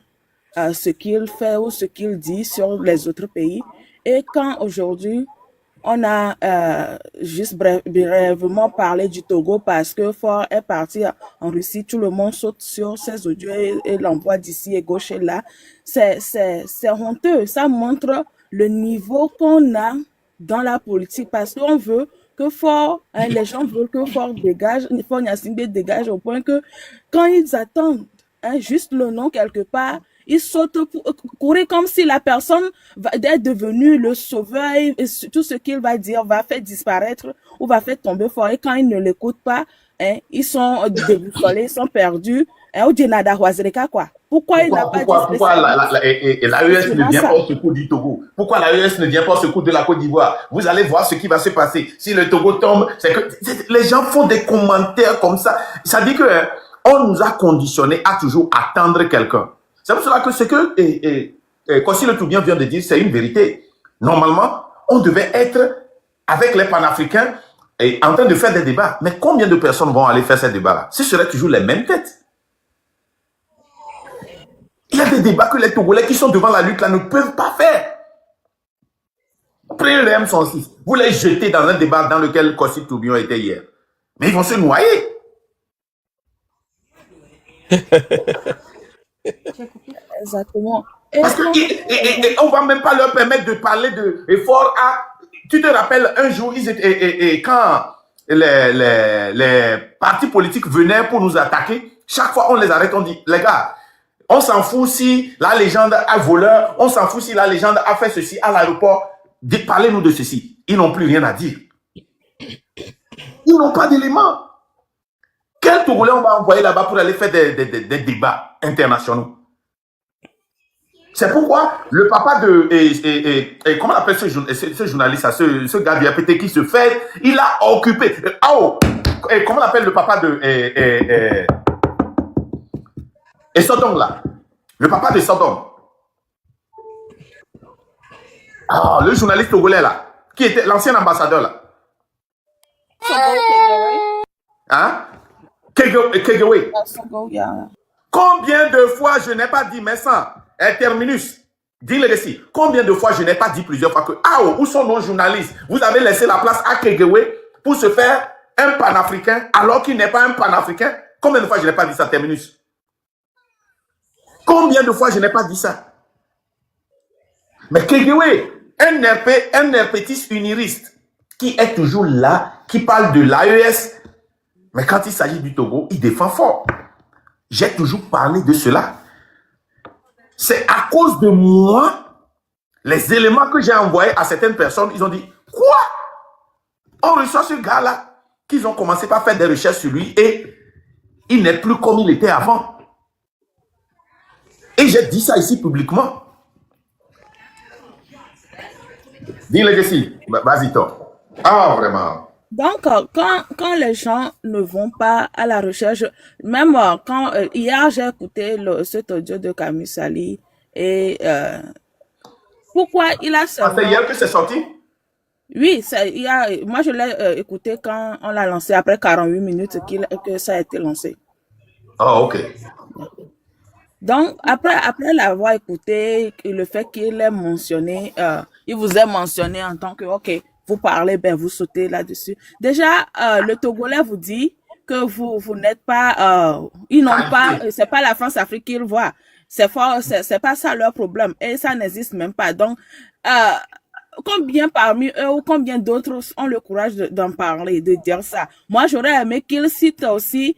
D: ce qu'il fait ou ce qu'il dit sur les autres pays. Et quand aujourd'hui, on a juste brièvement parlé du Togo parce que Ford est parti en Russie, tout le monde saute sur ses audios et l'envoie d'ici et gauche et là. C'est honteux. Ça montre le niveau qu'on a dans la politique parce qu'on veut que Ford, hein, les gens veulent que Ford dégage, Ford Gnassingbé dégage au point que quand ils attendent hein, juste le nom quelque part, ils sautent pour courir comme si la personne va être devenue le sauveur et tout ce qu'il va dire va faire disparaître ou va faire tomber fort. Et quand ils ne l'écoutent pas, hein, ils sont déboussolés, ils sont perdus. Hein, ou Dienada Huazreka, quoi. Pourquoi il n'a pas dit
A: Pourquoi
D: spécialement
A: l'AES ne vient
D: ça?
A: pas au secours du Togo? Pourquoi l'AES ne vient pas au secours de la Côte d'Ivoire? Vous allez voir ce qui va se passer. Si le Togo tombe, c'est que les gens font des commentaires comme ça. Ça dit que on nous a conditionnés à toujours attendre quelqu'un. C'est pour cela que ce que Kossi Le Toubien vient de dire, c'est une vérité. Normalement, on devait être avec les panafricains et en train de faire des débats. Mais combien de personnes vont aller faire ces débats-là? Ce seraient toujours les mêmes têtes. Il y a des débats que les Togolais qui sont devant la lutte là ne peuvent pas faire. Prenez le M106, vous les jetez dans un débat dans lequel Kossi Toubion était hier. Mais ils vont se noyer.
D: Exactement. Et
A: Parce qu'on ne va même pas leur permettre de parler de effort à... Tu te rappelles, un jour, ils étaient, quand les partis politiques venaient pour nous attaquer, chaque fois on les arrête, on dit, les gars, on s'en fout si la légende a voleur, on s'en fout si la légende a fait ceci à l'aéroport. Parlez-nous de ceci. Ils n'ont plus rien à dire. Ils n'ont pas d'éléments. Quel Togolais on va envoyer là-bas pour aller faire des débats internationaux? C'est pourquoi le papa de... comment on appelle ce journaliste, ce gars du APT qui se fait, il a occupé... comment on appelle le papa de... et Sodom là. Le papa de Sodom. Ah, le journaliste togolais là. Qui était l'ancien ambassadeur là. Hein? Kegewé. Combien de fois je n'ai pas dit, mais ça, terminus, dis le récit. Combien de fois je n'ai pas dit plusieurs fois que, où sont nos journalistes? Vous avez laissé la place à Kegewé pour se faire un panafricain alors qu'il n'est pas un panafricain. Combien de fois je n'ai pas dit ça, terminus? Combien de fois je n'ai pas dit ça? Mais Kegewé, un herpétiste uniriste qui est toujours là, qui parle de l'AES, mais quand il s'agit du Togo, il défend fort. J'ai toujours parlé de cela. C'est à cause de moi, les éléments que j'ai envoyés à certaines personnes, ils ont dit, quoi? On reçoit ce gars-là, qu'ils ont commencé par faire des recherches sur lui et il n'est plus comme il était avant. Et j'ai dit ça ici publiquement. Dis-le ici, vas-y toi. Ah, vraiment.
D: Donc, quand les gens ne vont pas à la recherche, même quand hier j'ai écouté cet audio de Camille Sali et pourquoi il a seulement...
A: C'est hier que c'est sorti?
D: Oui, moi je l'ai écouté quand on l'a lancé, après 48 minutes que ça a été lancé.
A: Oh, ok.
D: Donc, après l'avoir écouté, le fait qu'il ait mentionné, il vous ait mentionné en tant que, ok, vous parlez, ben vous sautez là-dessus. Déjà, le Togolais vous dit que vous n'êtes pas, ils n'ont pas, c'est pas la France-Afrique qu'ils voient. C'est pas ça leur problème. Et ça n'existe même pas. Donc, combien parmi eux ou combien d'autres ont le courage d'en parler, de dire ça? Moi, j'aurais aimé qu'ils citent aussi,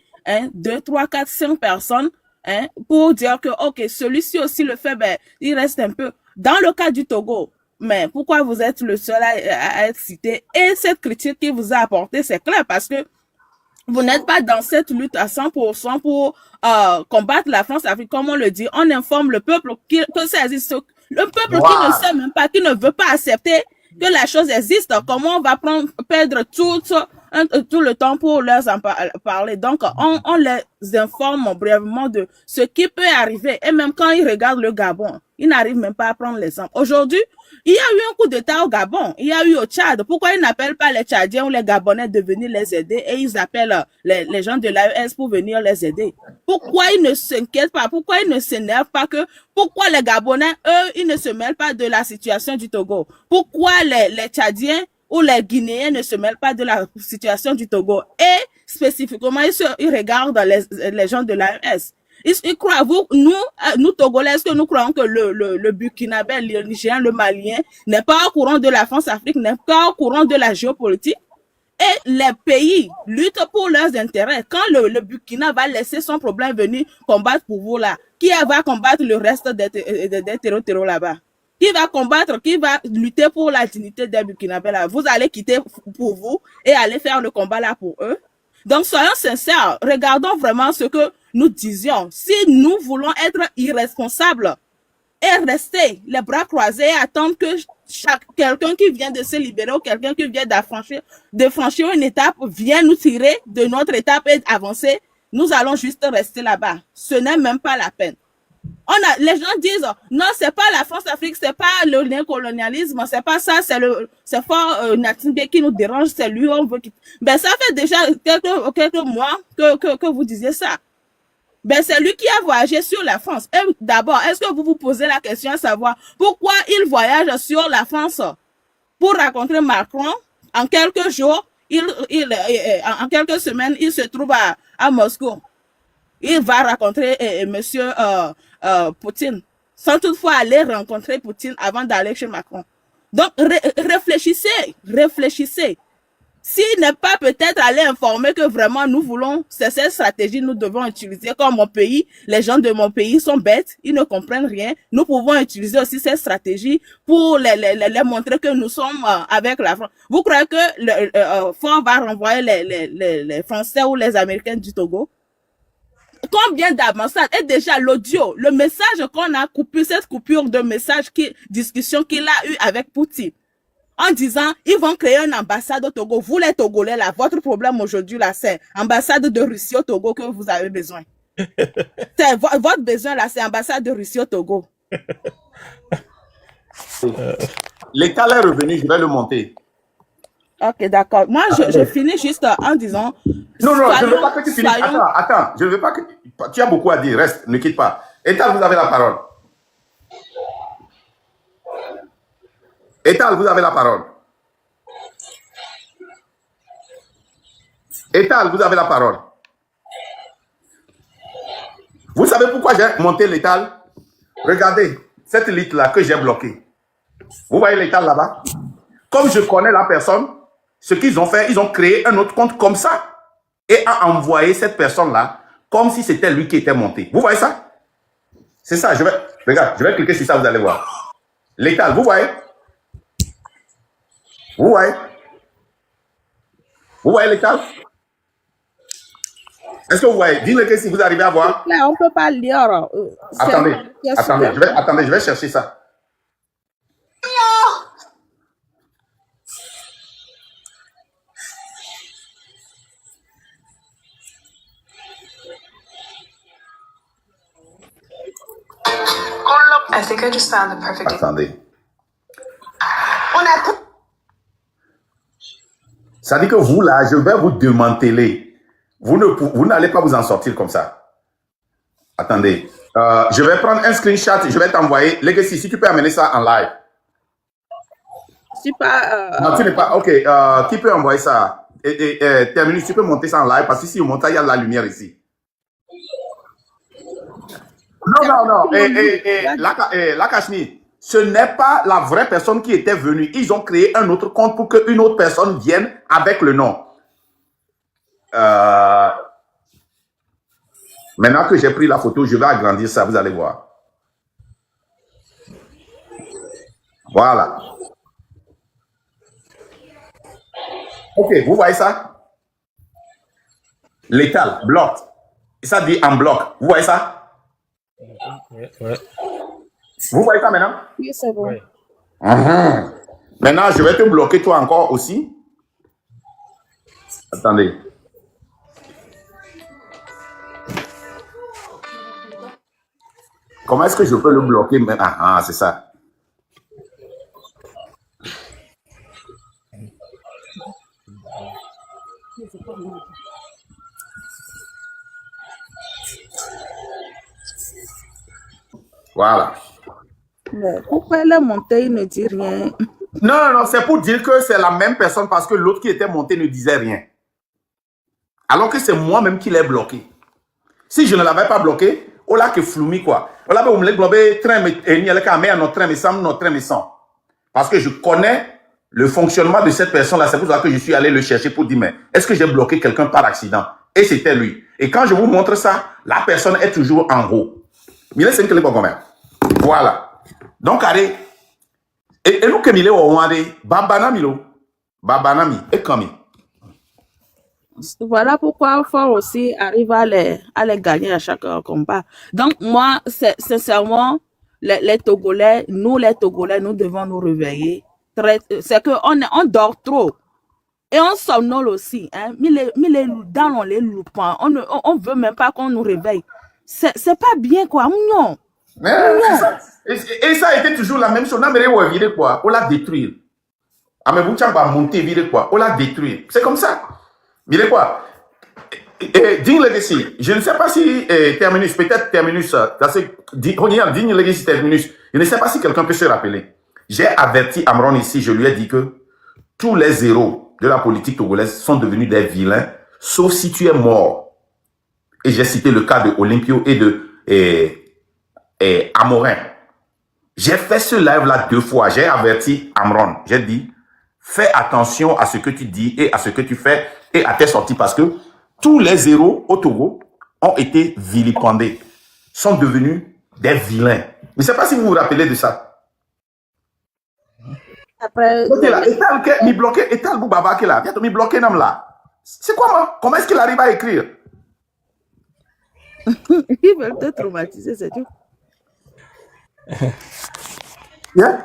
D: 2, 3, 4, 5 personnes, pour dire que, ok, celui-ci aussi le fait, ben, il reste un peu. Dans le cas du Togo, mais pourquoi vous êtes le seul à être cité? Et cette critique qu'il vous a apportée, c'est clair parce que vous n'êtes pas dans cette lutte à 100% pour combattre la France-Afrique, comme on le dit. On informe le peuple que ça existe. Le peuple qui ne
A: Voilà.
D: sait même pas, qui ne veut pas accepter que la chose existe, comment on va perdre tout le temps pour leur en parler. Donc, on les informe brièvement de ce qui peut arriver. Et même quand ils regardent le Gabon, ils n'arrivent même pas à prendre l'exemple. Aujourd'hui, il y a eu un coup d'État au Gabon, il y a eu au Tchad. Pourquoi ils n'appellent pas les Tchadiens ou les Gabonais de venir les aider et ils appellent les gens de l'AES pour venir les aider? Pourquoi ils ne s'inquiètent pas? Pourquoi ils ne s'énervent pas que, pourquoi les Gabonais, eux, ils ne se mêlent pas de la situation du Togo? Pourquoi les Tchadiens ou les Guinéens ne se mêlent pas de la situation du Togo? Et spécifiquement, ils regardent les gens de l'AES. Ils croient, nous Togolais, est-ce que nous croyons que le Burkinabé, le Nigérien, le Malien n'est pas au courant de la France-Afrique, n'est pas au courant de la géopolitique? Et les pays luttent pour leurs intérêts. Quand le Burkina va laisser son problème venir combattre pour vous là, qui va combattre le reste des terreaux là-bas? Qui va combattre, qui va lutter pour la dignité des Burkinabés là? Vous allez quitter pour vous et aller faire le combat là pour eux? Donc, soyons sincères, regardons vraiment ce que nous disions. Si nous voulons être irresponsables et rester les bras croisés et attendre que quelqu'un qui vient de se libérer ou quelqu'un qui vient de franchir une étape vienne nous tirer de notre étape et avancer, nous allons juste rester là-bas. Ce n'est même pas la peine. Les gens disent non, c'est pas la France-Afrique, c'est pas le néocolonialisme, c'est pas ça, c'est fort Natimbe qui nous dérange, c'est lui, on veut quitter. Ben, ça fait déjà quelques mois que vous disiez ça. Ben, c'est lui qui a voyagé sur la France. Et d'abord, est-ce que vous vous posez la question à savoir pourquoi il voyage sur la France pour rencontrer Macron? En quelques jours, en quelques semaines, il se trouve à Moscou. Il va rencontrer monsieur Poutine, sans toutefois aller rencontrer Poutine avant d'aller chez Macron. Donc, réfléchissez. S'il n'est pas peut-être allé informer que vraiment nous voulons, c'est cette stratégie nous devons utiliser. Comme mon pays, les gens de mon pays sont bêtes, ils ne comprennent rien. Nous pouvons utiliser aussi cette stratégie pour les montrer que nous sommes avec la France. Vous croyez que Ford va renvoyer les Français ou les Américains du Togo? Combien d'ambassades? Et déjà l'audio, le message qu'on a coupé, cette coupure de message, discussion qu'il a eu avec Poutine, en disant, ils vont créer une ambassade au Togo. Vous les Togolais, là, votre problème aujourd'hui, là, c'est ambassade de Russie au Togo que vous avez besoin. C'est votre besoin, là, c'est ambassade de Russie au Togo.
A: L'état est revenu, je vais le monter.
D: Ok, d'accord. Moi, je finis juste en disant...
A: Non, je ne veux pas que tu finisses. Attends, je ne veux pas que... Tu as beaucoup à dire, reste, ne quitte pas. Etal, vous avez la parole. Etal, vous avez la parole. Etal, vous avez la parole. Vous savez pourquoi j'ai monté l'étal? Regardez, cette liste-là que j'ai bloquée. Vous voyez l'étal là-bas? Comme je connais la personne, ce qu'ils ont fait, ils ont créé un autre compte comme ça et a envoyé cette personne-là comme si c'était lui qui était monté. Vous voyez ça? C'est ça, regarde, je vais cliquer sur ça, vous allez voir. L'étal, vous voyez? Vous voyez? Vous voyez l'étal? Est-ce que vous voyez? Dis-le que si vous arrivez à voir.
D: Là, on ne peut pas lire.
A: Attendez, je vais chercher ça.
E: I think I just found the perfect...
A: Attendez. Ça dit que vous, là, je vais vous démanteler. Vous n'allez pas vous en sortir comme ça. Attendez. Je vais prendre un screenshot, je vais t'envoyer. Legacy, si tu peux amener ça en live. Non, tu n'es pas... Ok, qui peut envoyer ça? Terminus, tu peux monter ça en live parce que si on monte, il y a la lumière ici. Non. La Kashmir, ce n'est pas la vraie personne qui était venue. Ils ont créé un autre compte pour qu'une autre personne vienne avec le nom. Maintenant que j'ai pris la photo, je vais agrandir ça, vous allez voir. Voilà. Ok, vous voyez ça? Létal, bloc. Ça dit en bloc. Vous voyez ça?
E: Ouais.
A: Vous voyez ça maintenant?
D: Oui, c'est bon.
E: Ouais.
A: Maintenant, je vais te bloquer toi encore aussi. Attendez. Comment est-ce que je peux le bloquer maintenant? Ah, c'est ça. Voilà.
D: Mais pourquoi elle est montée, il ne dit rien?
A: Non, c'est pour dire que c'est la même personne parce que l'autre qui était monté ne disait rien. Alors que c'est moi-même qui l'ai bloqué. Si je ne l'avais pas bloqué, on l'a que floumi quoi. On l'a me globé train et ni elle a notre train mais sans notre train mais sans. Parce que je connais le fonctionnement de cette personne-là. C'est pour ça que je suis allé le chercher pour dire mais est-ce que j'ai bloqué quelqu'un par accident? Et c'était lui. Et quand je vous montre ça, la personne est toujours en haut. Voilà. Donc, allez. Et nous, comme il est au Wande, Babanami, et comme
D: Voilà pourquoi Fort aussi arrive à les gagner à chaque combat. Donc, moi, sincèrement, les Togolais, nous devons nous réveiller. C'est qu'on dort trop. Et on somnole aussi. Hein. Dans on les loupant. On veut même pas qu'on nous réveille. C'est pas bien, quoi. Non.
A: Et ça a été toujours la même chose. On l'a détruire. Ah, mais vous va monter, quoi. On l'a détruire. C'est comme ça. Mais quoi? Digne Legacy, je ne sais pas si Terminus, peut-être Terminus, Digne Legacy Terminus, je ne sais pas si quelqu'un peut se rappeler. J'ai averti Amron ici, je lui ai dit que tous les héros de la politique togolaise sont devenus des vilains, sauf si tu es mort. Et j'ai cité le cas de Olympio et de Amorin. J'ai fait ce live-là 2 fois. J'ai averti Amron. J'ai dit, fais attention à ce que tu dis et à ce que tu fais et à tes sorties parce que tous les héros au Togo ont été vilipendés, sont devenus des vilains. Je ne sais pas si vous vous rappelez de ça.
D: Après,
A: c'est quoi, moi? Comment est-ce qu'il arrive à écrire?
D: ils veulent te traumatiser, c'est tout.
A: Yeah?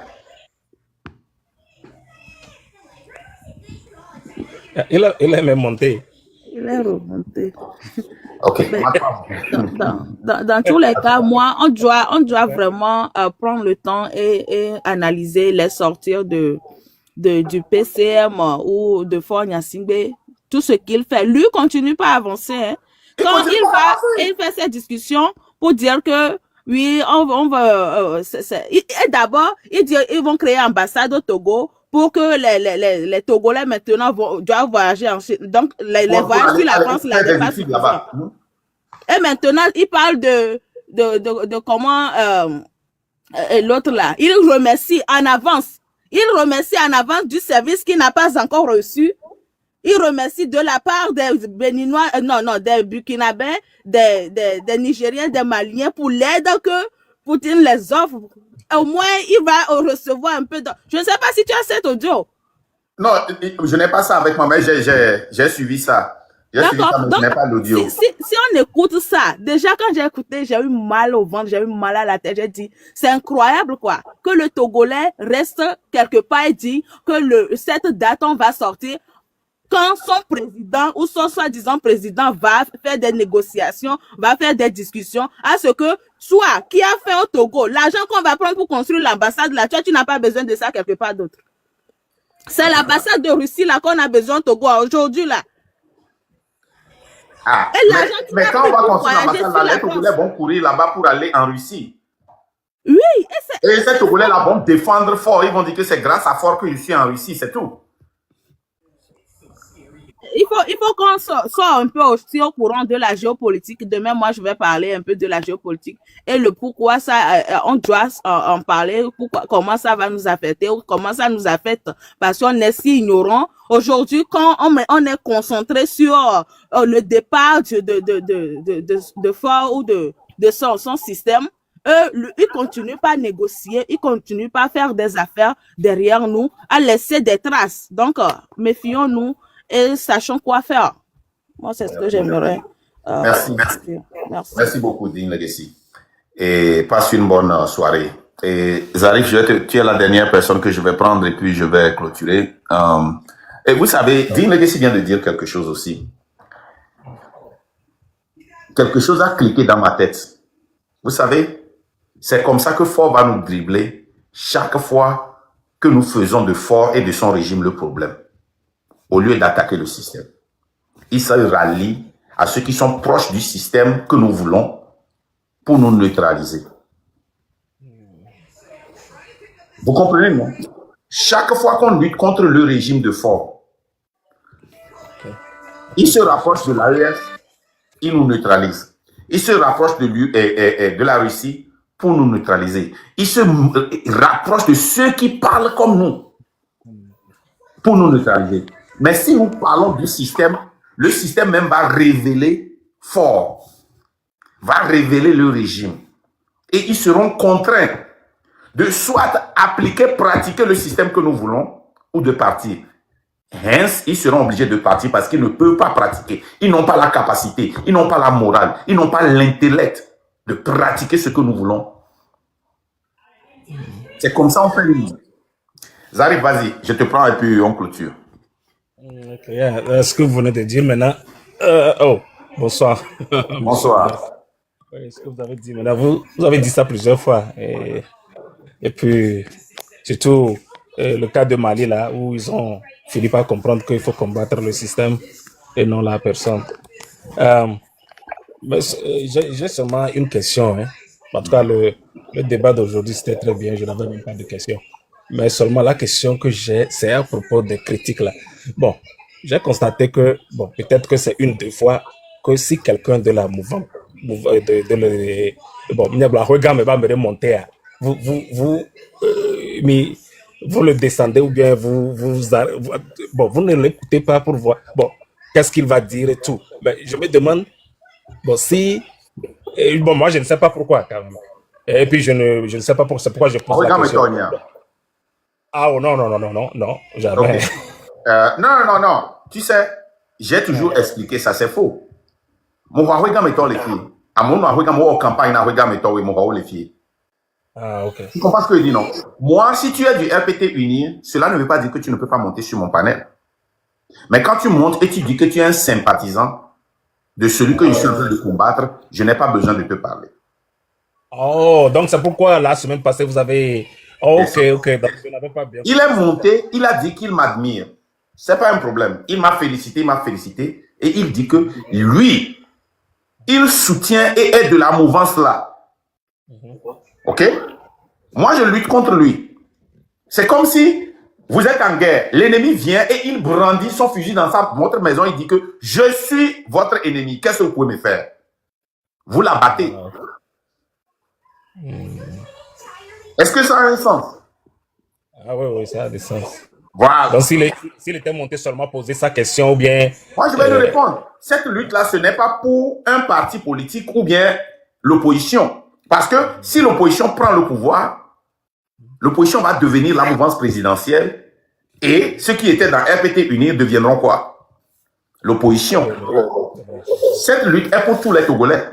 E: Il est même monté.
D: Il est remonté.
A: Ok.
D: Dans tous les cas, moi, on doit vraiment prendre le temps et analyser les sorties du PCM ou de Fort Gnassingbé, tout ce qu'il fait. Lui continue pas à avancer. Hein. Quand il fait cette discussion pour dire que oui, on va. Et d'abord, ils vont créer ambassade au Togo pour que les Togolais maintenant doivent voyager ensuite. Donc, les voyages sur la France, là, n'est pas suffisant. Et maintenant, il parle de comment l'autre là, il remercie en avance. Il remercie en avance du service qu'il n'a pas encore reçu. Il remercie de la part des Béninois, des Burkinabés, des Nigériens, des Maliens pour l'aide que Poutine les offre. Au moins, il va recevoir un peu de... Je ne sais pas si tu as cet audio.
A: Non, je n'ai pas ça avec moi, mais j'ai suivi ça.
D: D'accord.
A: Donc, je n'ai pas l'audio.
D: Si on écoute ça, déjà quand j'ai écouté, j'ai eu mal au ventre, j'ai eu mal à la tête, j'ai dit, c'est incroyable quoi, que le Togolais reste quelque part et dit que cette date, on va sortir quand son président ou son soi-disant président va faire des négociations, va faire des discussions, à ce que soit qui a fait au Togo, l'argent qu'on va prendre pour construire l'ambassade là, tu n'as pas besoin de ça quelque part d'autre. C'est l'ambassade de Russie là qu'on a besoin au Togo aujourd'hui là.
A: Ah, mais quand on va construire l'ambassade là, les Togolais vont courir là-bas pour aller en Russie.
D: Oui.
A: Et ces Togolais là vont défendre fort, ils vont dire que c'est grâce à Fort que je suis en Russie, c'est tout.
D: Il faut qu'on soit un peu aussi au courant de la géopolitique. Demain, moi, je vais parler un peu de la géopolitique et le pourquoi ça, on doit en parler, comment ça va nous affecter ou comment ça nous affecte parce qu'on est si ignorant. Aujourd'hui, quand on est concentré sur le départ de Fort ou de son système, ils continuent pas à négocier, ils continuent pas à faire des affaires derrière nous, à laisser des traces. Donc, méfions-nous et sachons quoi faire. Moi, c'est ce que j'aimerais
A: Merci.
D: dire. Merci.
A: Merci beaucoup, Dean Legacy. Et passe une bonne soirée. Et Zarif, tu es la dernière personne que je vais prendre et puis je vais clôturer. Et vous savez, Dean Legacy vient de dire quelque chose aussi. Quelque chose a cliqué dans ma tête. Vous savez, c'est comme ça que Ford va nous dribbler chaque fois que nous faisons de Ford et de son régime le problème. Au lieu d'attaquer le système. Il se rallie à ceux qui sont proches du système que nous voulons pour nous neutraliser. Vous comprenez, non? Chaque fois qu'on lutte contre le régime de Ford, il se rapproche de l'AES, il nous neutralise. Il se rapproche de la Russie pour nous neutraliser. Il se rapproche de ceux qui parlent comme nous pour nous neutraliser. Mais si nous parlons du système, le système même va révéler Ford, va révéler le régime. Et ils seront contraints de soit appliquer, pratiquer le système que nous voulons, ou de partir. Hence, ils seront obligés de partir parce qu'ils ne peuvent pas pratiquer. Ils n'ont pas la capacité, ils n'ont pas la morale, ils n'ont pas l'intellect de pratiquer ce que nous voulons. C'est comme ça on fait une. Zarif, vas-y, je te prends et puis on clôture.
E: Okay, ce que vous venez de dire maintenant. Bonsoir.
A: Bonsoir.
E: Oui, ce que vous avez dit maintenant, vous avez dit ça plusieurs fois. Et puis, surtout le cas de Mali, là, où ils ont fini par comprendre qu'il faut combattre le système et non la personne. Mais j'ai seulement une question. Hein. En tout cas, le débat d'aujourd'hui, c'était très bien. Je n'avais même pas de question. Mais seulement la question que j'ai, c'est à propos des critiques là. Bon, j'ai constaté que, bon, peut-être que c'est une, deux fois, que si quelqu'un de la mouvement, bon, regarde, va me remonter, vous le descendez ou bien vous ne l'écoutez pas pour voir, bon, qu'est-ce qu'il va dire et tout. Ben, je me demande, bon, bon, moi, je ne sais pas pourquoi, quand même. Et puis, je ne sais pas pourquoi, c'est pourquoi je pose la question. Ah, oh, non, jamais.
A: Okay. Non. Tu sais, j'ai toujours expliqué ça, c'est faux. Mon regarde, mettons les filles. À mon regarde, moi, en campagne, regarde, mettons, mon les filles.
E: Ah, ok.
A: Tu comprends ce que je dis, non? Moi, si tu es du RPT Unir, cela ne veut pas dire que tu ne peux pas monter sur mon panel. Mais quand tu montes et tu dis que tu es un sympathisant de celui que je suis en train de combattre, je n'ai pas besoin de te parler.
E: Oh, donc c'est pourquoi la semaine passée, vous avez... Oh, ok. Donc, je n'avais pas bien...
A: Il est monté, il a dit qu'il m'admire. C'est pas un problème. Il m'a félicité. Et il dit que lui, il soutient et est de la mouvance là. Ok? Moi, je lutte contre lui. C'est comme si vous êtes en guerre. L'ennemi vient et il brandit son fusil dans votre maison. Il dit que je suis votre ennemi. Qu'est-ce que vous pouvez me faire? Vous la battez. Est-ce que ça a un sens?
E: Ah oui, ça a du sens.
A: Voilà.
E: Donc, s'il était monté seulement poser sa question ou bien...
A: Moi, je vais lui répondre. Cette lutte-là, ce n'est pas pour un parti politique ou bien l'opposition. Parce que si l'opposition prend le pouvoir, l'opposition va devenir la mouvance présidentielle et ceux qui étaient dans RPT Unir deviendront quoi? L'opposition. Cette lutte est pour tous les Togolais.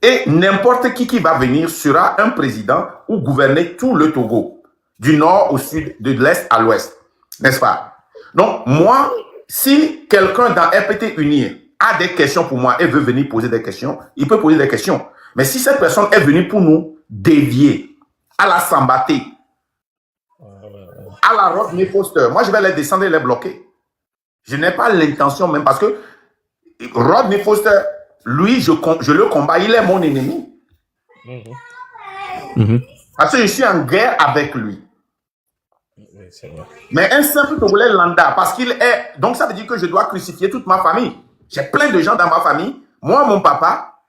A: Et n'importe qui va venir sera un président ou gouverner tout le Togo, du nord au sud, de l'est à l'ouest. N'est-ce pas? Donc, moi, si quelqu'un dans RPT Unir a des questions pour moi et veut venir poser des questions, il peut poser des questions. Mais si cette personne est venue pour nous dévier, à la Sambaté, à la Rodney Foster, moi, je vais les descendre et les bloquer. Je n'ai pas l'intention même parce que Rodney Foster, lui, je le combats, il est mon ennemi. Parce que je suis en guerre avec lui. Mais un simple Togolais lambda, parce qu'il est... Donc ça veut dire que je dois crucifier toute ma famille. J'ai plein de gens dans ma famille. Moi, mon papa,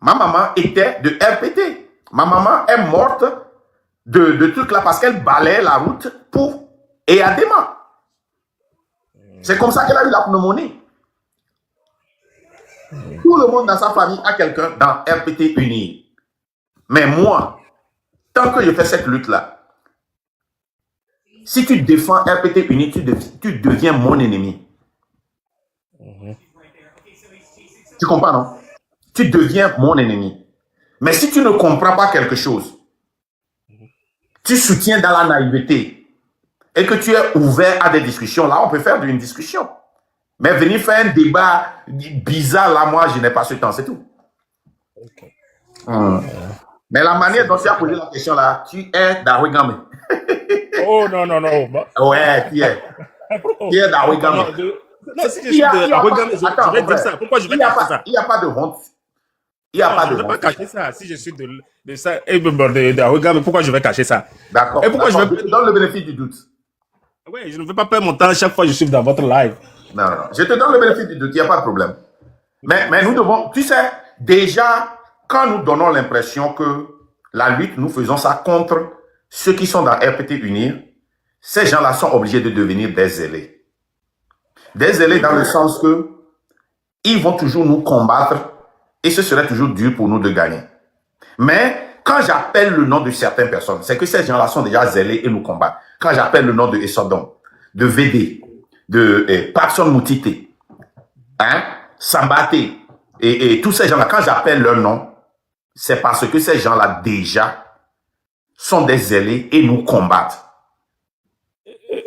A: ma maman était de RPT. Ma maman est morte de trucs là parce qu'elle balayait la route pour Eyadema. C'est comme ça qu'elle a eu la pneumonie. Tout le monde dans sa famille a quelqu'un dans RPT Uni. Mais moi, tant que je fais cette lutte-là, si tu défends RPT Uni, tu deviens mon ennemi. Tu comprends, non? Tu deviens mon ennemi. Mais si tu ne comprends pas quelque chose, tu soutiens dans la naïveté et que tu es ouvert à des discussions, là, on peut faire une discussion. Mais venir faire un débat bizarre, là, moi, je n'ai pas ce temps, c'est tout.
E: Ok.
A: Mais la manière dont tu as posé la question, là, tu es d'Awegame.
E: Oh non, non, non. Bah,
A: Ouais, tu es. Tu es d'Awegame.
E: non, non, si je
A: Il
E: suis
A: y a
E: de
A: pas-
E: Awegame,
A: attends,
E: je vais dire
A: frère.
E: ça. Pourquoi je vais
A: Il n'y a,
E: cacher
A: pas-
E: ça?
A: il y a pas de honte. Il n'y a
E: Non,
A: pas
E: je
A: de
E: ne vais pas
A: honte.
E: cacher ça. Si je suis de ça, de Awegame, pourquoi je vais cacher ça?
A: D'accord.
E: Et pourquoi je
A: D'accord.
E: vais...
A: Je te donne le bénéfice du doute.
E: Ouais, je ne veux pas perdre mon temps chaque fois que je suis dans votre live.
A: Non, non, non. Je te donne le bénéfice du doute, il n'y a pas de problème. Mais nous devons, tu sais, déjà, quand nous donnons l'impression que la lutte, nous faisons ça contre ceux qui sont dans RPT Unir, ces gens-là sont obligés de devenir des zélés. Des zélés dans le sens que ils vont toujours nous combattre et ce serait toujours dur pour nous de gagner. Mais quand j'appelle le nom de certaines personnes, c'est que ces gens-là sont déjà zélés et nous combattent. Quand j'appelle le nom de Essodon, de VD, de Patson Moutité, hein, Sambate et tous ces gens-là, quand j'appelle leur nom, c'est parce que ces gens-là déjà sont des zélés et nous combattent.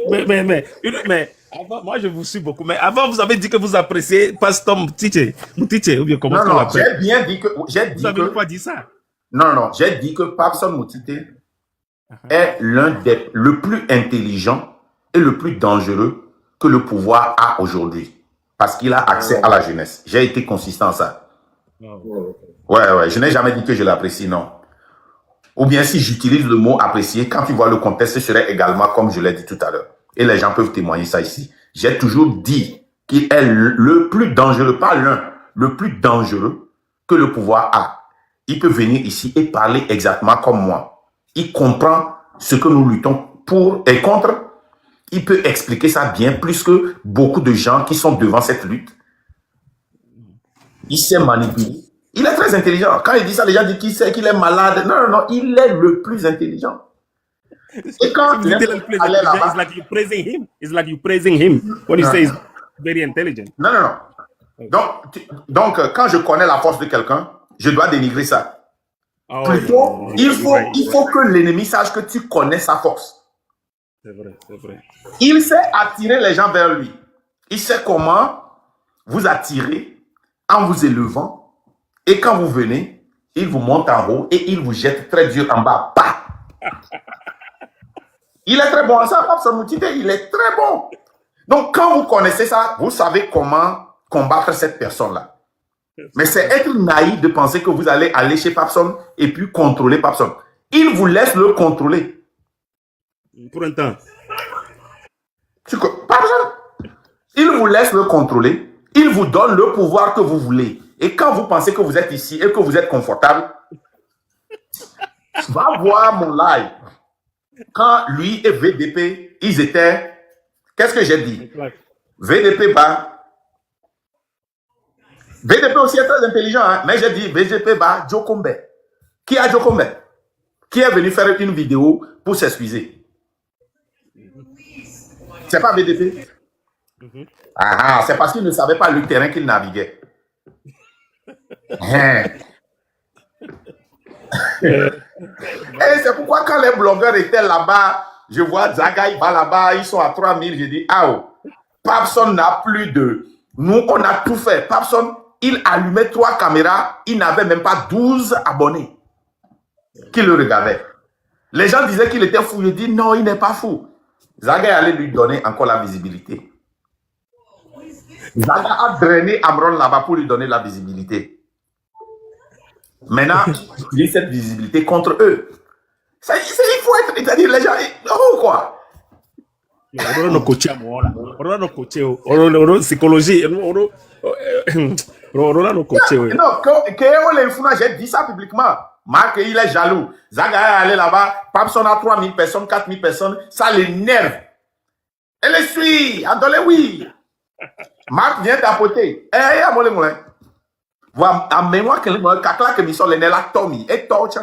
E: Mais avant, moi je vous suis beaucoup. Mais avant, vous avez dit que vous appréciez Pastor Moutité, ou bien comment
A: Non,
E: on
A: non,
E: l'appelle?
A: j'ai bien dit que...
E: Vous avez pas dit ça?
A: Non, non, j'ai dit que Patson Moutité est le plus intelligent et le plus dangereux que le pouvoir a aujourd'hui. Parce qu'il a accès à la jeunesse. J'ai été consistant à ça. Ouais, je n'ai jamais dit que je l'apprécie, non. Ou bien si j'utilise le mot apprécier, quand tu vois le contexte, ce serait également comme je l'ai dit tout à l'heure. Et les gens peuvent témoigner ça ici. J'ai toujours dit qu'il est le plus dangereux, pas l'un, le plus dangereux que le pouvoir a. Il peut venir ici et parler exactement comme moi. Il comprend ce que nous luttons pour et contre. Il peut expliquer ça bien plus que beaucoup de gens qui sont devant cette lutte. Il sait manipuler. Il est très intelligent. Quand il dit ça, les gens disent qu'il est malade. Non, non, non, il est le plus intelligent. Et quand
E: Vous dites le plus intelligent, it's like you praising him. It's like you praising him when you say he's very intelligent.
A: Non, non, non. Donc, quand je connais la force de quelqu'un, je dois dénigrer ça.
E: Oh,
A: Plutôt, il faut que l'ennemi sache que tu connais sa force.
E: C'est vrai, c'est vrai.
A: Il sait attirer les gens vers lui. Il sait comment vous attirer en vous élevant. Et quand vous venez, il vous monte en haut et il vous jette très dur en bas. Bah! Il est très bon à ça, Patson Moutité, il est très bon. Donc, quand vous connaissez ça, vous savez comment combattre cette personne-là. Mais c'est être naïf de penser que vous allez aller chez Patson et puis contrôler Patson. Il vous laisse le contrôler.
E: Pour un temps.
A: Patson, il vous laisse le contrôler. Il vous donne le pouvoir que vous voulez. Et quand vous pensez que vous êtes ici et que vous êtes confortable, va voir mon live. Quand lui et VDP, ils étaient... Qu'est-ce que j'ai dit? VDP bat. VDP aussi est très intelligent, hein? Mais j'ai dit VDP bat Jokombe. Qui a Jokombe? Qui est venu faire une vidéo pour s'excuser? C'est pas VDP? Ah, c'est parce qu'il ne savait pas le terrain qu'il naviguait. Et c'est pourquoi quand les blogueurs étaient là-bas, je vois Zaga, il va là-bas, ils sont à 3000, je dis, ah oh, Papson n'a plus de... Nous, on a tout fait. Papson, il allumait 3 caméras, il n'avait même pas 12 abonnés qui le regardaient. Les gens disaient qu'il était fou, je dis, non, il n'est pas fou. Zaga allait lui donner encore la visibilité. Zaga a drainé Amron là-bas pour lui donner la visibilité. Maintenant, il y a cette visibilité contre eux. Il faut être, c'est-à-dire les gens, oh quoi.
E: On a coaché à moi là. On a coaché, on a psychologie, on a coaché.
A: Non, que les fous, j'ai dit ça publiquement. Marc, il est jaloux. Zaga est allé là-bas, Papson a 3000 personnes, 4000 personnes, ça l'énerve. Elle les suit, Andolé, oui. Marc vient tapoter. Eh, à moi, les moulins. Voilà, à mémoire que les kakla que mis sur les nela Tommy et torche.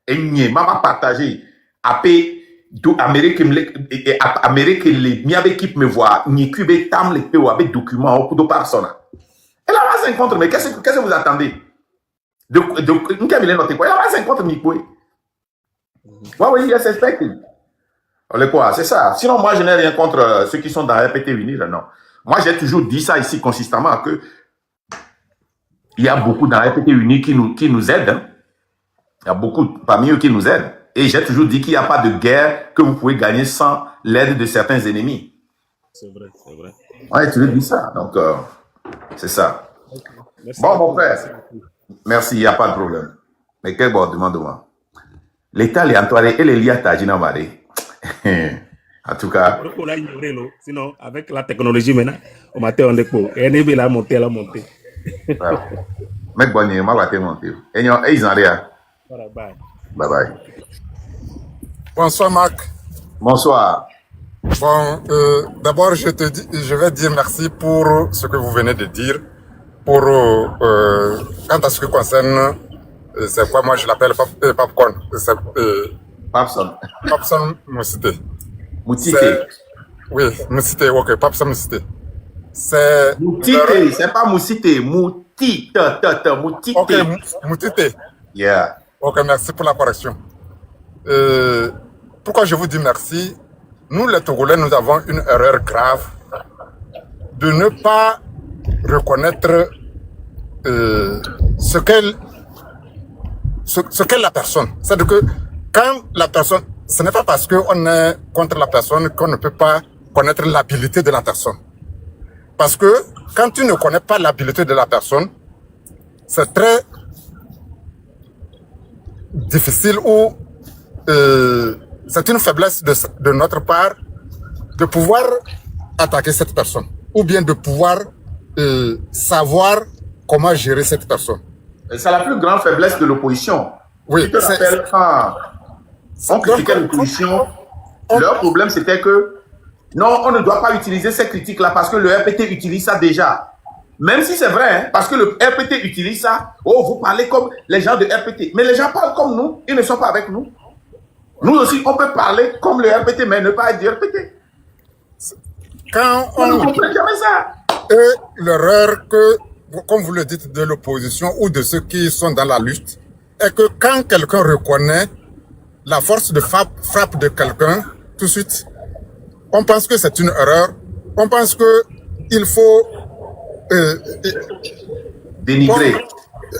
A: Et n'y m'a partagé. Après, Amérique, les mi avec qui me voit, ni cube tam les peu avec documents au coup de personne. Et là, 5 contre, mais qu'est-ce que vous attendez? Il y a 5 contre Mikwe. Oui, il y a ces spectres. Quoi, c'est ça. Sinon, moi, je n'ai rien contre ceux qui sont dans RPT Unir, non. Moi, j'ai toujours dit ça ici consistamment, que il y a beaucoup dans RPT Unir qui nous aident. Hein. Il y a beaucoup parmi eux qui nous aident. Et j'ai toujours dit qu'il n'y a pas de guerre que vous pouvez gagner sans l'aide de certains ennemis.
E: C'est vrai, c'est vrai.
A: Ouais, tu veux dire ça. Donc, c'est ça.
E: Okay. Merci
A: Bon,
E: beaucoup,
A: mon frère. Merci, il n'y a pas de problème. Mais quel bon, demande-moi. L'État, les Antoine et les Liata, en tout cas.
E: Sinon, avec la technologie maintenant, on m'a on est pour. Et il a monté, elle a monté.
A: Mec, bon, il m'a monté. Et ils en rien.
E: Bye.
A: Bye bye.
F: Bonsoir Marc.
A: Bonsoir.
F: Bon, d'abord je vais dire merci pour ce que vous venez de dire. Pour quant à ce qui concerne, c'est quoi moi je l'appelle Popcorn.
A: Papson.
F: Papson Moussité.
A: Moutité.
F: Oui, Moussité, ok, Papson Moussité. C'est.
A: Moutité, c'est pas Moussité, Moutité. Moutité.
F: Ok, Moutité.
A: Yeah.
F: Ok, merci pour la correction. Pourquoi je vous dis merci? Nous, les Togolais, nous avons une erreur grave de ne pas reconnaître ce qu'est la personne. C'est-à-dire que quand la personne, ce n'est pas parce qu'on est contre la personne qu'on ne peut pas connaître l'habilité de la personne. Parce que quand tu ne connais pas l'habilité de la personne, c'est très difficile ou c'est une faiblesse de notre part de pouvoir attaquer cette personne ou bien de pouvoir savoir comment gérer cette personne.
A: C'est la plus grande faiblesse de l'opposition.
F: Oui,
A: tu te rappelles quand on critiquait l'opposition, leur problème c'était que non, on ne doit pas utiliser ces critiques-là parce que le RPT utilise ça déjà. Même si c'est vrai, hein, parce que le RPT utilise ça, oh, vous parlez comme les gens de RPT. Mais les gens parlent comme nous, ils ne sont pas avec nous. Nous aussi, on peut parler comme le RPT, mais ne pas être du RPT.
F: Quand
A: on ne comprend jamais ça.
F: Et l'erreur que, comme vous le dites, de l'opposition ou de ceux qui sont dans la lutte, est que quand quelqu'un reconnaît la force de frappe de quelqu'un, tout de suite, on pense que c'est une erreur. On pense que il faut
A: dénigrer.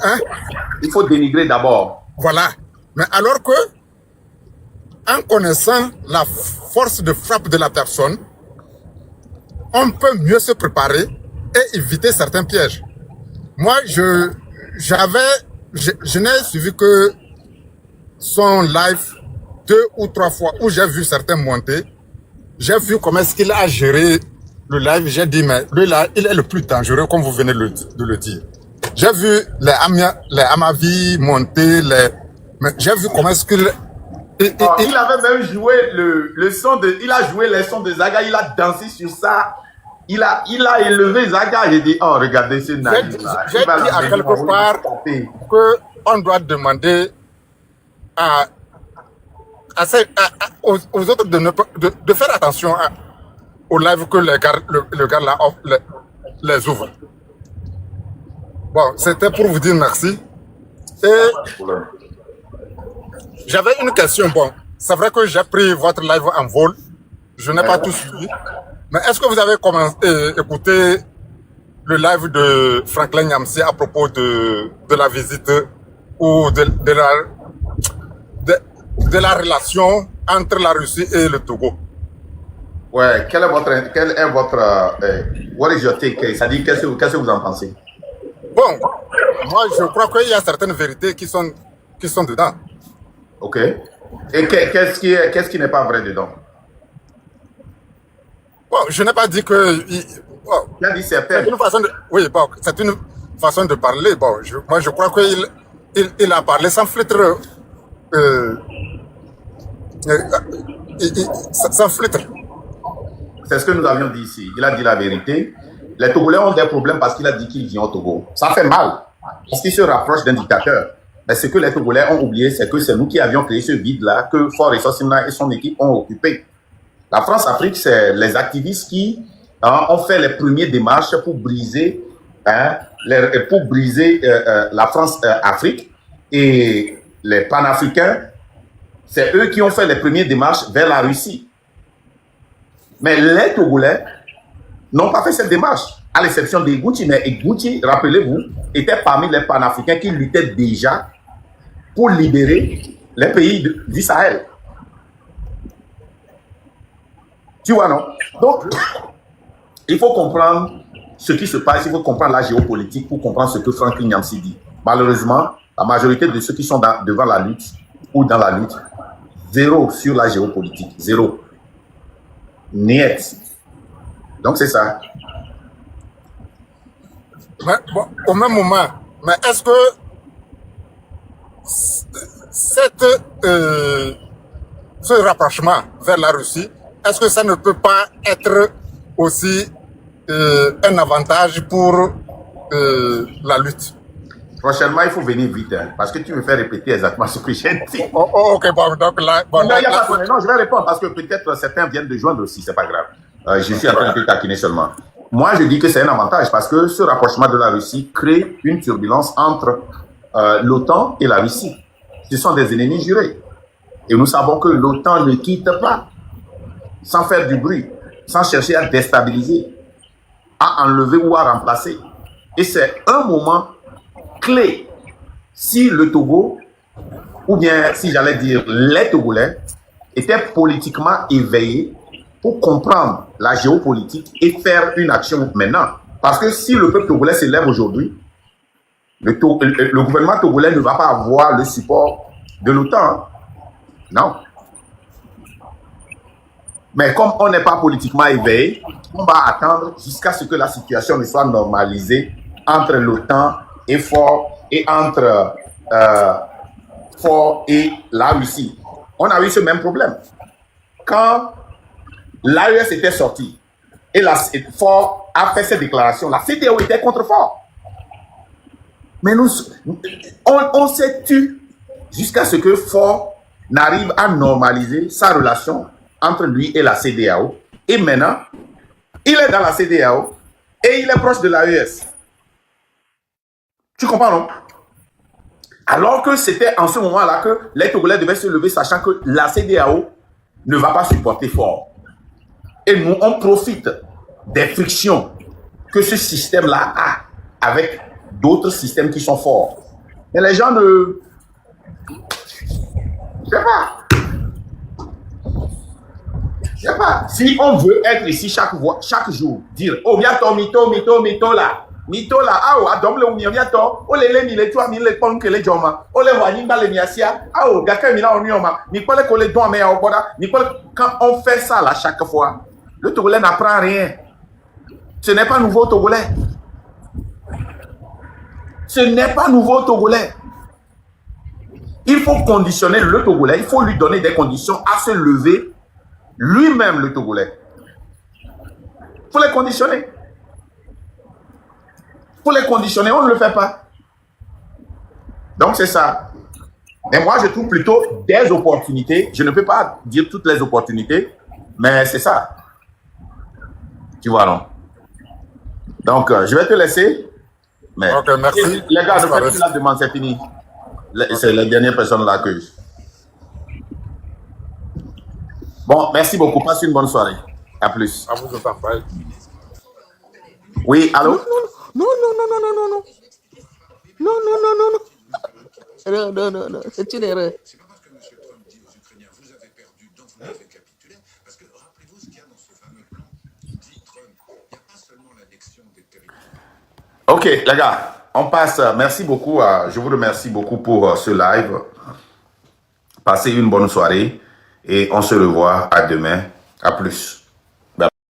F: Hein?
A: Il faut dénigrer d'abord.
F: Voilà. Mais alors que, en connaissant la force de frappe de la personne, on peut mieux se préparer et éviter certains pièges. Moi, je n'ai suivi que son live 2 ou 3 fois où j'ai vu certains monter. J'ai vu comment est-ce qu'il a géré le live. J'ai dit, mais lui là, il est le plus dangereux, comme vous venez de le dire. J'ai vu les Amavi monter, mais j'ai vu comment est-ce qu'il...
A: il avait même joué le son de... Il a joué les sons de Zaga, il a dansé sur ça. Il a élevé Zaga. J'ai dit, oh, regardez ce naïf là.
F: J'ai dit à quelque part qu'on doit demander aux autres de faire attention au live que le gars là les ouvre. Bon, c'était pour vous dire merci. Et j'avais une question. Bon, c'est vrai que j'ai pris votre live en vol. Je n'ai pas tout suivi. Mais est-ce que vous avez écouté le live de Franklin Nyamsi à propos de la visite ou de la relation entre la Russie et le Togo?
A: Ouais, quel est votre what is your take? C'est-à-dire, qu'est-ce que vous en pensez?
F: Bon, moi je crois qu'il y a certaines vérités qui sont dedans.
A: Ok. Et qu'est-ce qui n'est pas vrai dedans?
F: Bon, je n'ai pas dit que...
A: Il a dit certaines.
F: C'est une façon de... Oui, bon, c'est une façon de parler. Bon, moi je crois qu'il a parlé sans filtre. Sans filtre.
A: C'est ce que nous avions dit ici. Il a dit la vérité. Les Togolais ont des problèmes parce qu'il a dit qu'il vient au Togo. Ça fait mal. Parce qu'il se rapproche d'un dictateur. Mais ce que les Togolais ont oublié, c'est que c'est nous qui avions créé ce vide-là que Faure Essossina et son équipe ont occupé. La France-Afrique, c'est les activistes qui ont fait les premières démarches pour briser hein, pour briser la France-Afrique. Et les panafricains, c'est eux qui ont fait les premières démarches vers la Russie. Mais les Togolais n'ont pas fait cette démarche, à l'exception de Gouti. Mais Gouti, rappelez-vous, était parmi les panafricains qui luttaient déjà pour libérer les pays du Sahel. Tu vois, non? Donc, il faut comprendre ce qui se passe, il faut comprendre la géopolitique pour comprendre ce que Franklin Nyamsi dit. Malheureusement, la majorité de ceux qui sont devant la lutte ou dans la lutte, zéro sur la géopolitique, zéro. Niet. Donc, c'est ça.
F: Mais bon, au même moment, mais est-ce que ce rapprochement vers la Russie, est-ce que ça ne peut pas être aussi un avantage pour la lutte?
A: Prochainement, il faut venir vite, hein, parce que tu me fais répéter exactement ce que j'ai dit.
F: Ok, bon, donc là... Bon,
A: non, je vais répondre, parce que peut-être certains viennent de joindre aussi, c'est pas grave. Je suis en train de te taquiner seulement. Moi, je dis que c'est un avantage, parce que ce rapprochement de la Russie crée une turbulence entre l'OTAN et la Russie. Ce sont des ennemis jurés. Et nous savons que l'OTAN ne quitte pas, sans faire du bruit, sans chercher à déstabiliser, à enlever ou à remplacer. Et c'est un moment clé. Si le Togo, ou bien si j'allais dire les Togolais, étaient politiquement éveillés pour comprendre la géopolitique et faire une action maintenant. Parce que si le peuple togolais s'élève aujourd'hui, le gouvernement togolais ne va pas avoir le support de l'OTAN. Non. Mais comme on n'est pas politiquement éveillé, on va attendre jusqu'à ce que la situation ne soit normalisée entre l'OTAN et Fort et entre Fort et la Russie. On a eu ce même problème. Quand l'AES était sorti et Fort a fait cette déclaration, la CEDEAO était contre Fort. Mais on s'est tu jusqu'à ce que Fort n'arrive à normaliser sa relation entre lui et la CEDEAO. Et maintenant, il est dans la CEDEAO et il est proche de l'AES. Tu comprends, non? Alors que c'était en ce moment-là que les Togolais devaient se lever, sachant que la CEDEAO ne va pas supporter Fort. Et nous, on profite des frictions que ce système-là a avec d'autres systèmes qui sont forts. Mais les gens ne... Je sais pas. Si on veut être ici chaque jour, dire, oh, bientôt, mito là. Mito là, ah, oh, adomble ou bientôt, oh, les mille, toi, mille, pon que les joma, oh, les wanimba, les miasia, ah, oh, gaka, mila, on yoma, ni quoi les collègues doigts, mais au boda, ni quoi, quand on fait ça là, chaque fois, le Togolais n'apprend rien. Ce n'est pas nouveau Togolais. Ce n'est pas nouveau Togolais. Il faut conditionner le Togolais, il faut lui donner des conditions à se lever lui-même, le Togolais. Il faut les conditionner. Il faut les conditionner, on ne le fait pas. Donc c'est ça. Et moi, je trouve plutôt des opportunités. Je ne peux pas dire toutes les opportunités, mais c'est ça. Tu vois, non? Donc, je vais te laisser. Mais
F: ok, merci.
A: Les gars, je fais plus la demande, c'est fini. C'est la dernière personne là que je... Bon, merci beaucoup. Passe une bonne soirée. À plus.
F: À vous de parler.
A: Oui, allô?
G: Non. Non, c'est une erreur.
A: Ok, les gars, on passe. Merci beaucoup. Je vous remercie beaucoup pour ce live. Passez une bonne soirée et on se revoit à demain. À plus.